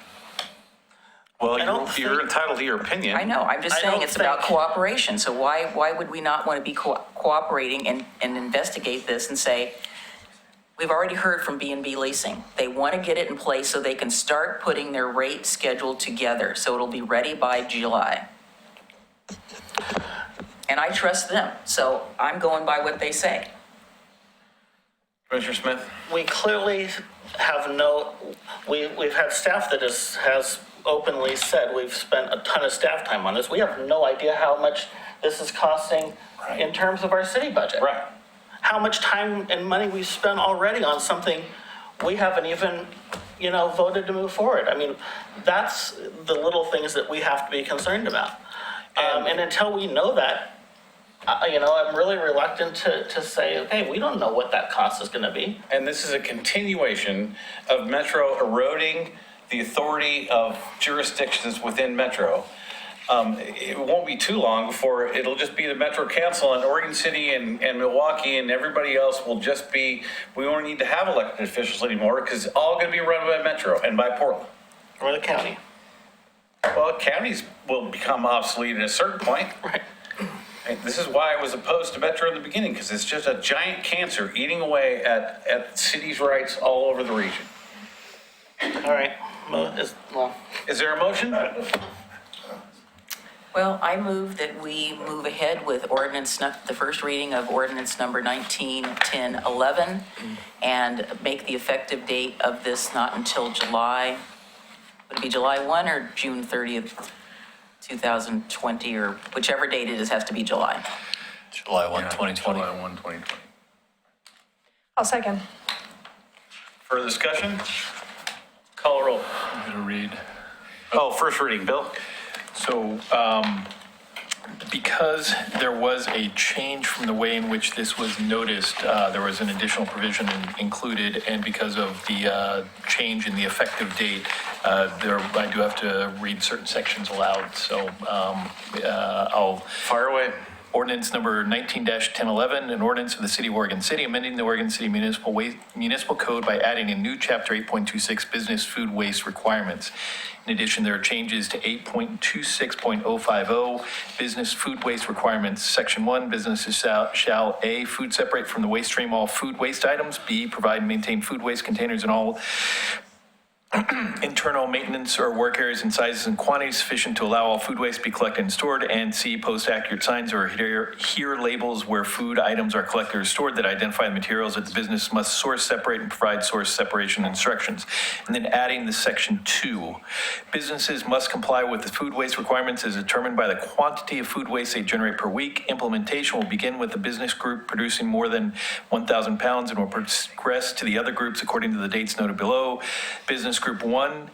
Well, you're entitled to your opinion. I know, I'm just saying it's about cooperation. So why would we not want to be cooperating and investigate this and say, we've already heard from B&B Leasing. They want to get it in place so they can start putting their rate schedule together. So it'll be ready by July. And I trust them. So I'm going by what they say. Commissioner Smith? We clearly have we've had staff that has openly said we've spent a ton of staff time on this. We have no idea how much this is costing in terms of our city budget. Right. How much time and money we've spent already on something we haven't even, voted to move forward. I mean, that's the little things that we have to be concerned about. And until we know that, I'm really reluctant to say, okay, we don't know what that cost is going to be. And this is a continuation of Metro eroding the authority of jurisdictions within Metro. It won't be too long before it'll just be the Metro Council and Oregon City and Milwaukee and everybody else will just be, we won't need to have elected officials anymore because it's all going to be run by Metro and by Portland. Or the county. Well, counties will become obsolete at a certain point. Right. And this is why I was opposed to Metro in the beginning, because it's just a giant cancer eating away at cities' rights all over the region. All right. Is there a motion? Well, I move that we move ahead with the first reading of ordinance number 191011 and make the effective date of this not until July, would it be July 1 or June 30th, 2020, or whichever date it is, has to be July. July 1, 2020. July 1, 2020. I'll second. Further discussion? Call a roll. I'm going to read. Oh, first reading, Bill? So, because there was a change from the way in which this was noticed, there was an additional provision included, and because of the change in the effective date, I do have to read certain sections aloud, so I'll... Fire away. Ordinance number 19-1011, an ordinance of the City of Oregon City, amending the Oregon City Municipal Code by adding a new chapter 8.26 Business Food Waste Requirements. In addition, there are changes to 8.26.050 Business Food Waste Requirements. Section 1, businesses shall A, food separate from the waste stream all food waste items, B, provide and maintain food waste containers in all internal maintenance or work areas in sizes and quantities sufficient to allow all food waste to be collected and stored, and C, post accurate signs or adhere labels where food items are collected or stored that identify the materials that the business must source, separate, and provide source separation instructions. And then adding the section 2, businesses must comply with the food waste requirements as determined by the quantity of food waste they generate per week. Implementation will begin with the business group producing more than 1,000 pounds and will progress to the other groups according to the dates noted below. Business Group 1,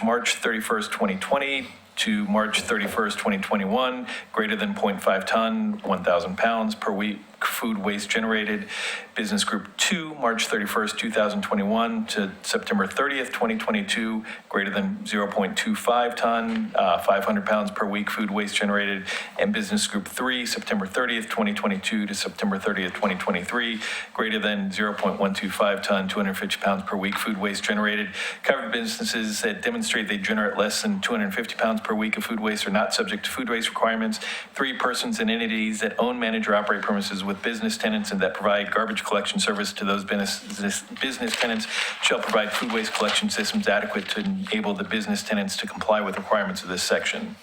March 31st, 2020 to March 31st, 2021, greater than 0.5 ton, 1,000 pounds per week food waste generated. Business Group 2, March 31st, 2021 to September 30th, 2022, greater than 0.25 ton, 500 pounds per week food waste generated. And Business Group 3, September 30th, 2022 to September 30th, 2023, greater than 0.125 ton, 250 pounds per week food waste generated. Covered businesses that demonstrate they generate less than 250 pounds per week of food waste are not subject to food waste requirements. 3 persons and entities that own, manage, or operate premises with business tenants and that provide garbage collection service to those business tenants shall provide food waste collection systems adequate to enable the business tenants to comply with requirements of this section.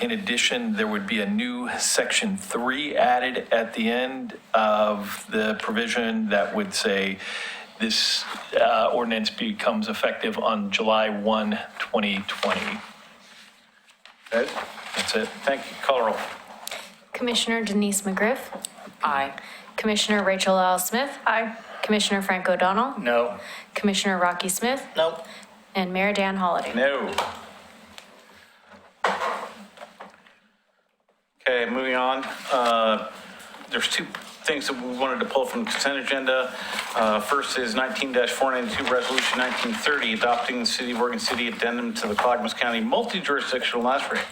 In addition, there would be a new section 3 added at the end of the provision that would say this ordinance becomes effective on July 1, 2020. That's it. Thank you. Call a roll. Commissioner Denise McGriff. Aye. Commissioner Rachel L. Smith. Aye. Commissioner Frank O'Donnell. No. Commissioner Rocky Smith. Nope. And Mayor Dan Holliday. No. Okay, moving on. There's 2 things that we wanted to pull from the consent agenda. First is 19-492 Resolution 1930, adopting the City of Oregon City addendum to the Clackamas County Multi-Jurisdictional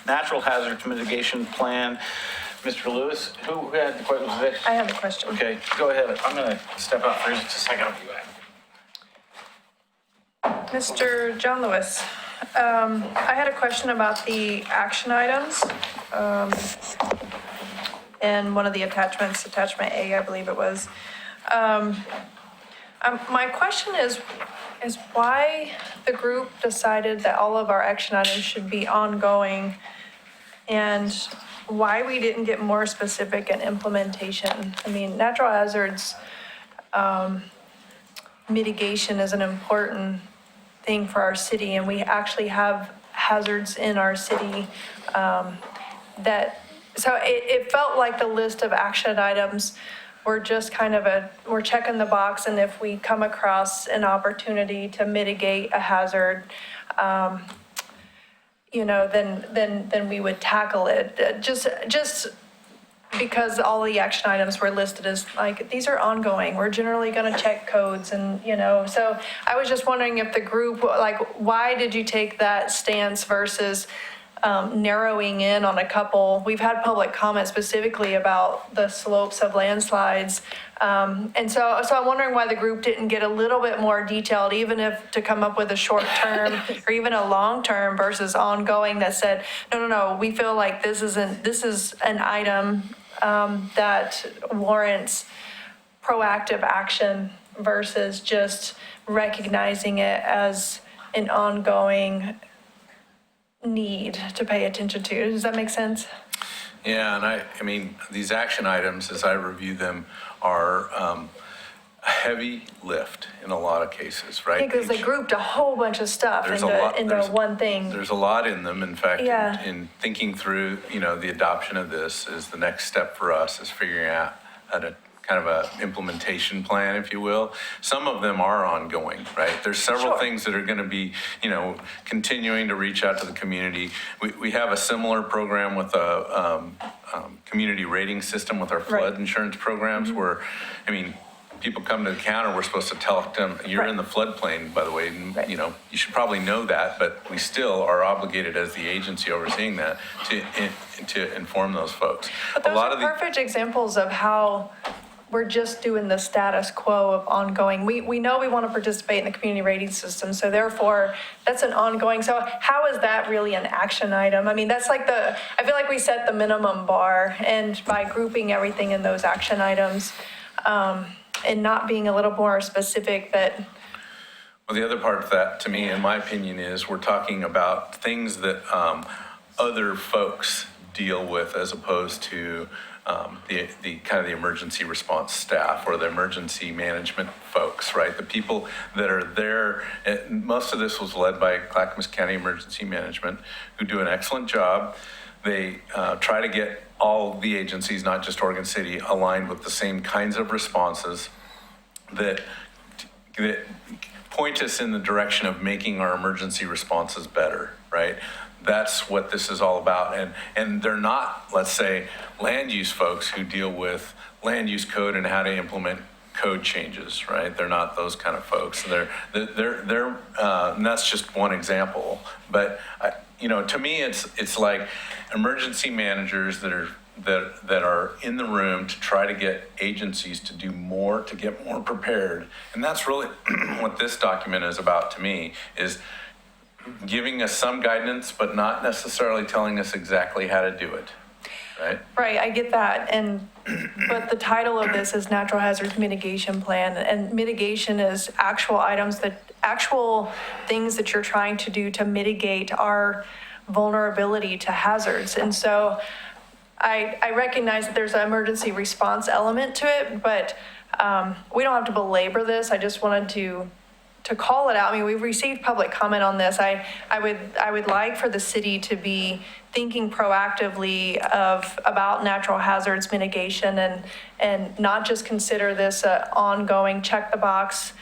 Natural Hazards Mitigation Plan. Mr. Lewis, who had the question? I have a question. Okay, go ahead. I'm going to step out for just a second. I'll be back. Mr. John Lewis, I had a question about the action items. In one of the attachments, attachment A, I believe it was. My question is why the group decided that all of our action items should be ongoing and why we didn't get more specific in implementation. I mean, natural hazards mitigation is an important thing for our city, and we actually have hazards in our city so it felt like the list of action items were just kind of we're checking the box, and if we come across an opportunity to mitigate a hazard, then we would tackle it. Just because all the action items were listed as like, these are ongoing, we're generally gonna check codes and, so I was just wondering if the group, like, why did you take that stance versus narrowing in on a couple? We've had public comment specifically about the slopes of landslides. And so I'm wondering why the group didn't get a little bit more detailed, even if to come up with a short term or even a long term versus ongoing that said, no, we feel like this is an item that warrants proactive action versus just recognizing it as an ongoing need to pay attention to. Does that make sense? Yeah, and I mean, these action items, as I review them, are a heavy lift in a lot of cases, right? Because they grouped a whole bunch of stuff There's a lot- into one thing. There's a lot in them. In fact, Yeah. in thinking through, the adoption of this is the next step for us is figuring out how to kind of a implementation plan, if you will. Some of them are ongoing, right? There's several things that are going to be, continuing to reach out to the community. We have a similar program with a community rating system with our flood insurance programs where, people come to the counter, we're supposed to tell them, you're in the floodplain, by the way, and, you should probably know that, but we still are obligated as the agency overseeing that to inform those folks. But those are perfect examples of how we're just doing the status quo of ongoing. We know we want to participate in the community rating system, so therefore that's an ongoing. So how is that really an action item? I mean, that's like I feel like we set the minimum bar, and by grouping everything in those action items, and not being a little more specific that. Well, the other part of that, to me, in my opinion, is we're talking about things that other folks deal with as opposed to the kind of the emergency response staff or the emergency management folks, right? The people that are there, most of this was led by Clackamas County Emergency Management, who do an excellent job. They try to get all the agencies, not just Oregon City, aligned with the same kinds of responses that point us in the direction of making our emergency responses better, right? That's what this is all about. And they're not, let's say, land use folks who deal with land use code and how to implement code changes, right? They're not those kind of folks. And that's just one example. But to me, it's like emergency managers that are in the room to try to get agencies to do more, to get more prepared. And that's really what this document is about to me, is giving us some guidance, but not necessarily telling us exactly how to do it, right? Right, I get that. But the title of this is Natural Hazards Mitigation Plan, and mitigation is actual things that you're trying to do to mitigate our vulnerability to hazards. And so I recognize that there's an emergency response element to it, but we don't have to belabor this. I just wanted to call it out. I mean, we've received public comment on this. I would like for the city to be thinking proactively about natural hazards mitigation and not just consider this an ongoing check the box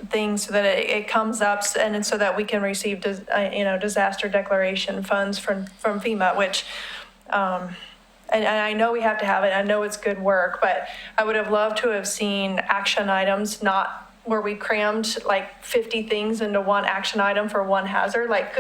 thing so that it comes up and so that we can receive disaster declaration funds from FEMA, which and I know we have to have it. I know it's good work, but I would have loved to have seen action items, not where we crammed like 50 things into one action item for one hazard. Like,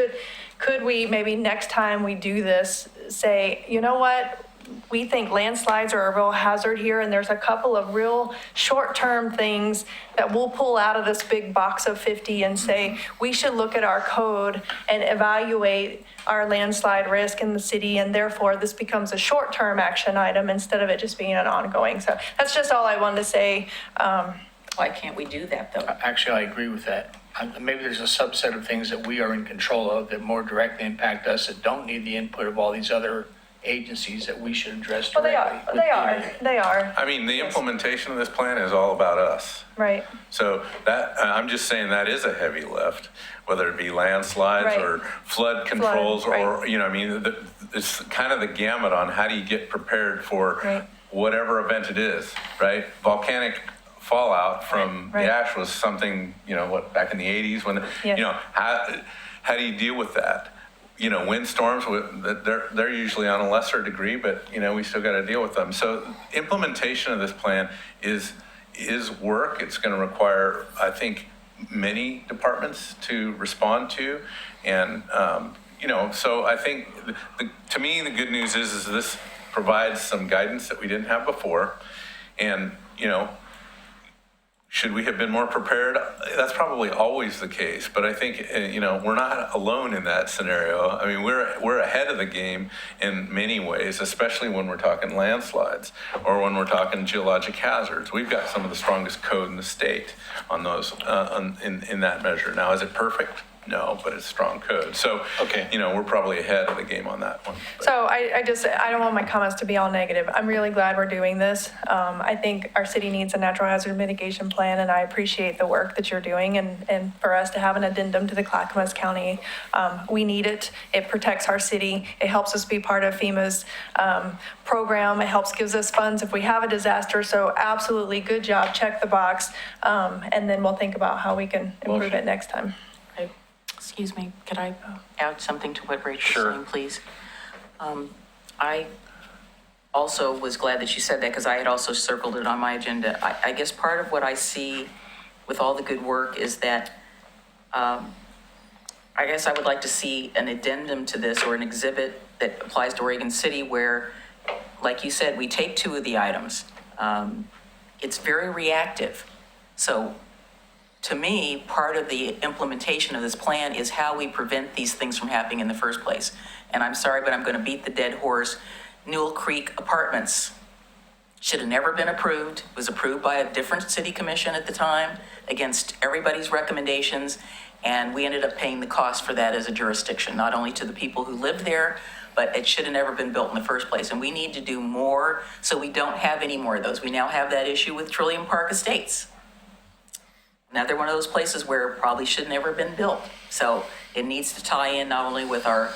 could we maybe next time we do this say, you know what? We think landslides are a real hazard here, and there's a couple of real short-term things that we'll pull out of this big box of 50 and say, we should look at our code and evaluate our landslide risk in the city, and therefore this becomes a short-term action item instead of it just being an ongoing. So that's just all I wanted to say. Why can't we do that, though? Actually, I agree with that. Maybe there's a subset of things that we are in control of that more directly impact us that don't need the input of all these other agencies that we should address Well, directly. they are, I mean, the implementation of this plan is all about us. right. So that, I'm just saying that is a heavy lift, whether it be landslides Right. or flood controls right. or, you know, I mean, it's kind of the gamut on how do you get prepared for Right. whatever event it is, right? Volcanic fallout from Right. the ash was something, you know, what, back in the 80s when, Yes. you know, how do you deal with that? You know, windstorms, they're usually on a lesser degree, but, you know, we still got to deal with them. So implementation of this plan is work. It's going to require, I think, many departments to respond to. And, you know, so I think, to me, the good news is this provides some guidance that we didn't have before. And, you know, should we have been more prepared? That's probably always the case, but I think, you know, we're not alone in that scenario. I mean, we're ahead of the game in many ways, especially when we're talking landslides or when we're talking geologic hazards. We've got some of the strongest code in the state on those, in that measure. Now, is it perfect? No, but it's strong code. So, you know, we're probably ahead of the game on that one. So I don't want my comments to be all negative. I'm really glad we're doing this. I think our city needs a natural hazard mitigation plan, and I appreciate the work that you're doing. And for us to have an addendum to the Clackamas County, we need it. It protects our city. It helps us be part of FEMA's program. It gives us funds if we have a disaster. So absolutely, good job. Check the box. And then we'll think about how we can improve it next time. Excuse me, could I add something to what Rachel's saying, please? I also was glad that you said that because I had also circled it on my agenda. I guess part of what I see with all the good work is that I guess I would like to see an addendum to this or an exhibit that applies to Oregon City where, like you said, we take two of the items. It's very reactive. So to me, part of the implementation of this plan is how we prevent these things from happening in the first place. And I'm sorry, but I'm going to beat the dead horse. Newell Creek Apartments should have never been approved. It was approved by a different city commission at the time against everybody's recommendations. And we ended up paying the cost for that as a jurisdiction, not only to the people who lived there, but it should have never been built in the first place. And we need to do more so we don't have any more of those. We now have that issue with Trillium Park Estates. Another one of those places where it probably should never have been built. So it needs to tie in not only with our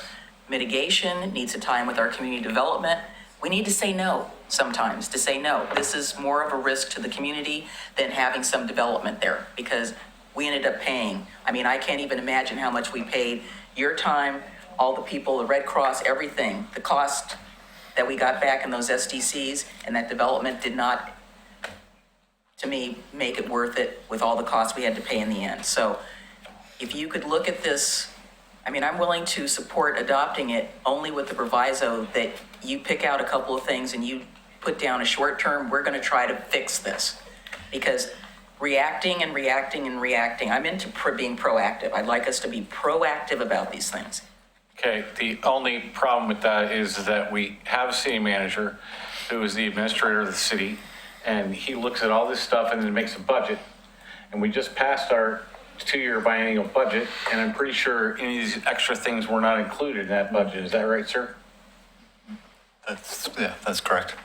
mitigation, it needs to tie in with our community development. We need to say no sometimes, to say no. This is more of a risk to the community than having some development there because we ended up paying. I mean, I can't even imagine how much we paid. Your time, all the people, the Red Cross, everything, the cost that we got back in those SDCs and that development did not, to me, make it worth it with all the costs we had to pay in the end. So if you could look at this, I mean, I'm willing to support adopting it only with the proviso that you pick out a couple of things and you put down a short term, we're going to try to fix this. Because reacting, I'm into being proactive. I'd like us to be proactive about these things. Okay, the only problem with that is that we have a city manager who is the administrator of the city, and he looks at all this stuff and then makes a budget. And we just passed our 2-year biennial budget, and I'm pretty sure any of these extra things were not included in that budget. Is that right, sir? That's correct.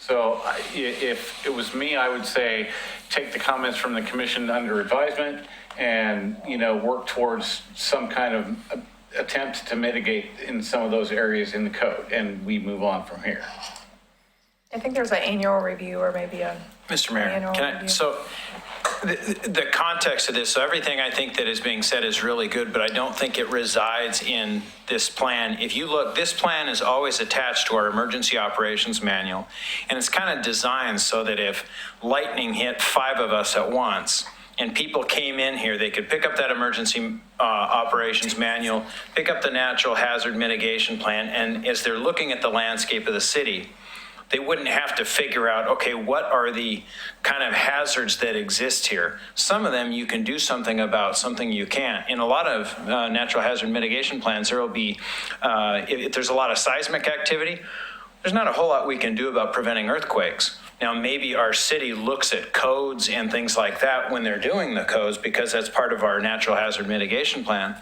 So if it was me, I would say, take the comments from the commission under advisement and, you know, work towards some kind of attempt to mitigate in some of those areas in the code, and we move on from here. I think there's an annual review or maybe a. Mr. Mayor, annual can I, review. so the context of this, so everything I think that is being said is really good, but I don't think it resides in this plan. If you look, this plan is always attached to our emergency operations manual, and it's kind of designed so that if lightning hit 5 of us at once, and people came in here, they could pick up that emergency operations manual, pick up the natural hazard mitigation plan, and as they're looking at the landscape of the city, they wouldn't have to figure out, okay, what are the kind of hazards that exist here? Some of them you can do something about, something you can't. In a lot of natural hazard mitigation plans, there will be, if there's a lot of seismic activity, there's not a whole lot we can do about preventing earthquakes. Now, maybe our city looks at codes and things like that when they're doing the codes because that's part of our natural hazard mitigation plan.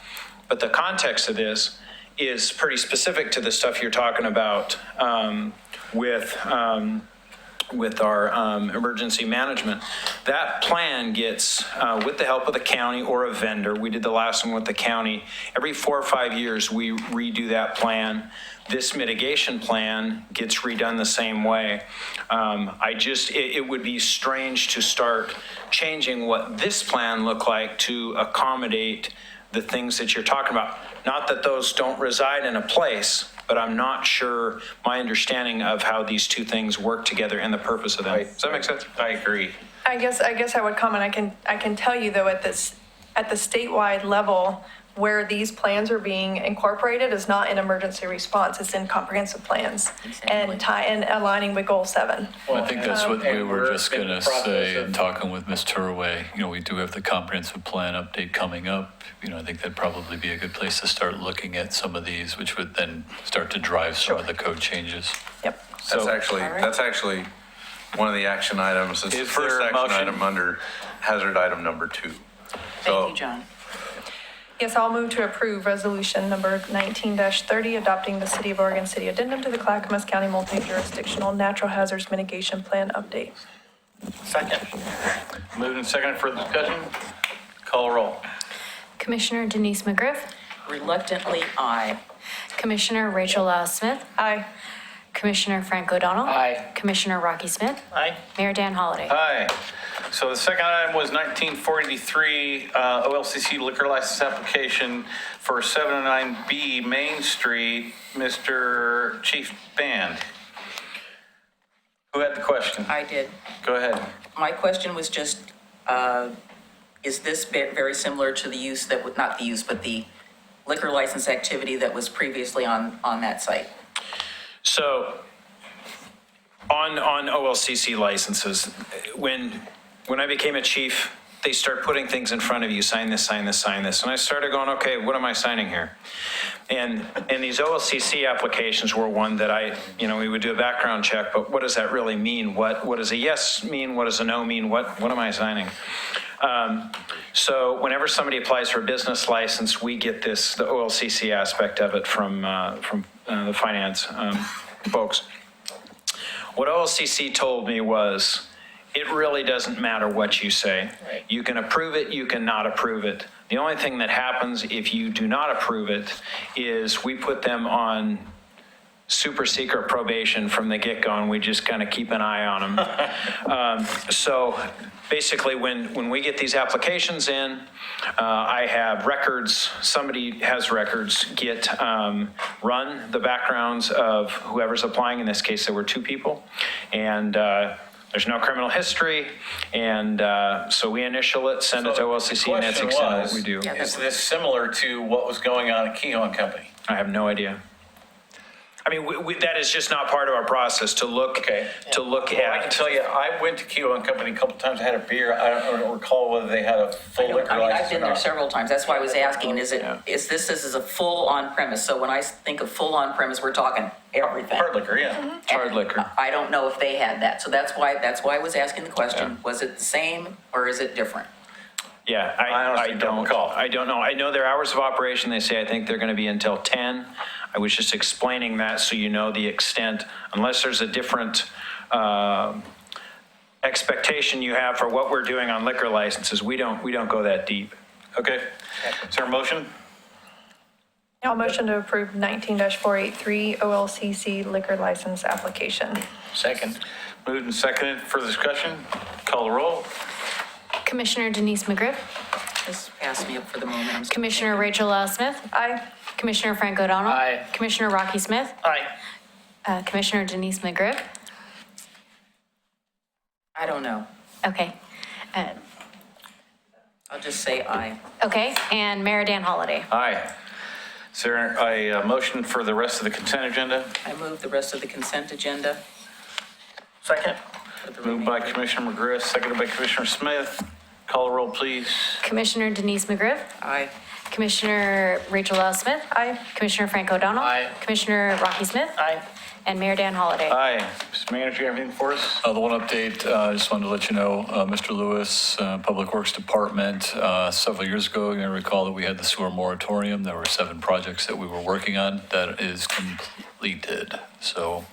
But the context of this is pretty specific to the stuff you're talking about with our emergency management. That plan gets, with the help of the county or a vendor, we did the last one with the county, every 4 or 5 years, we redo that plan. This mitigation plan gets redone the same way. It would be strange to start changing what this plan looked like to accommodate the things that you're talking about. Not that those don't reside in a place, but I'm not sure my understanding of how these two things work together and the purpose of them. Does that make sense? I agree. I guess I would comment, I can tell you though, at the statewide level, where these plans are being incorporated is not in emergency response, it's in comprehensive plans and aligning with goal 7. Well, I think that's what we were just in going the to process say, of- and talking with Ms. Turway, we do have the comprehensive plan update coming up. I think that'd probably be a good place to start looking at some of these, which would then start to drive some of the code changes. Yep. That's actually one of the action items. It's the Is first there a action motion? item under hazard item number 2. Thank you, John. Yes, I'll move to approve resolution number 19-30, adopting the City of Oregon City addendum to the Clackamas County Multi-Jurisdictional Natural Hazards Mitigation Plan update. Second. Moved and seconded for discussion. Call roll. Commissioner Denise McGriff. Reluctantly, aye. Commissioner Rachel Lyle Smith. Aye. Commissioner Frank O'Donnell. Aye. Commissioner Rocky Smith. Aye. Mayor Dan Holliday. Aye. So the second item was 1943 OLCC liquor license application for 709B Main Street. Mr. Chief Band. Who had the question? I did. Go ahead. My question was just, is this very similar to the use that would, not the use, but the liquor license activity that was previously on that site? So on OLCC licenses, when I became a chief, they start putting things in front of you, sign this, sign this, sign this. And I started going, okay, what am I signing here? And these OLCC applications were one that we would do a background check, but what does that really mean? What does a yes mean? What does a no mean? What am I signing? So whenever somebody applies for a business license, we get the OLCC aspect of it from the finance folks. What OLCC told me was, it really doesn't matter what you say. Right. You can approve it, you cannot approve it. The only thing that happens if you do not approve it is we put them on super secret probation from the get-go, and we just kind of keep an eye on them. So basically, when we get these applications in, I have records, somebody has records, run the backgrounds of whoever's applying. In this case, there were 2 people. And there's no criminal history. And so we initial it, send it to OLCC, and that's exactly what we do. Is this similar to what was going on at Keon Company? I have no idea. I mean, that is just not part of our process to look Okay. to look Well, I at. can tell you, I went to Keon Company a couple times, had a beer. I don't recall whether they had a full liquor I've license or been there not. several times. That's why I was asking, is this is a full on-premise? So when I think of full on-premise, we're talking everything. Hard liquor, yeah. Hard liquor. I don't know if they had that. So that's why I was asking the question. Was it the same or is it different? Yeah, I honestly don't recall. I don't know. I know their hours of operation, they say, I think they're going to be until 10. I was just explaining that so you know the extent, unless there's a different expectation you have for what we're doing on liquor licenses, we don't go that deep. Okay. Is there a motion? I'll motion to approve 19-483 OLCC liquor license application. Second. Moved and seconded for discussion. Call the roll. Commissioner Denise McGriff. Just pass me up for the moment. I'm sorry. Commissioner Rachel Lyle Smith. Aye. Commissioner Frank O'Donnell. Aye. Commissioner Rocky Smith. Aye. Commissioner Denise McGriff. I don't know. Okay. I'll just say aye. Okay, and Mayor Dan Holliday. Aye. Is there a motion for the rest of the consent agenda? I move the rest of the consent agenda. Second. Moved by Commissioner McGriff, seconded by Commissioner Smith. Call the roll, please. Commissioner Denise McGriff. Aye. Commissioner Rachel Lyle Smith. Aye. Commissioner Frank O'Donnell. Aye. Commissioner Rocky Smith. Aye. And Mayor Dan Holliday. Aye. Mr. Manager, you have anything for us? The one update, I just wanted to let you know, Mr. Lewis, Public Works Department, several years ago, you may recall that we had the sewer moratorium. There were 7 projects that we were working on. That is completed. So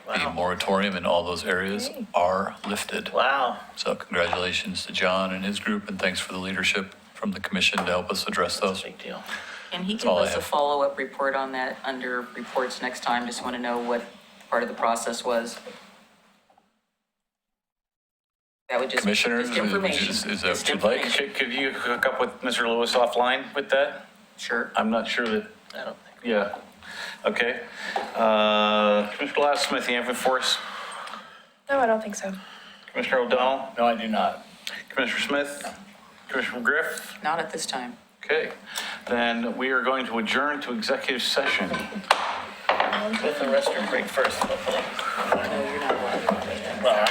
the moratorium in all those areas are lifted. Wow. So congratulations to John and his group, and thanks for the leadership from the commission to help us address those. Big deal. Can he That's give all I us a have. follow-up report on that under reports next time? Just want to know what part of the process was. That would just. Commissioners, just information. is that Just what you'd like? information. Could you hook up with Mr. Lewis offline with that? Sure. I'm not sure that, I don't think. yeah. Okay. Commissioner Glassmith, you have anything for us? No, I don't think so. Commissioner O'Donnell? No, I do not. Commissioner Smith? Commissioner McGriff? Not at this time. Okay. Then we are going to adjourn to executive session. With the restroom break first. No, you're not allowed. Well,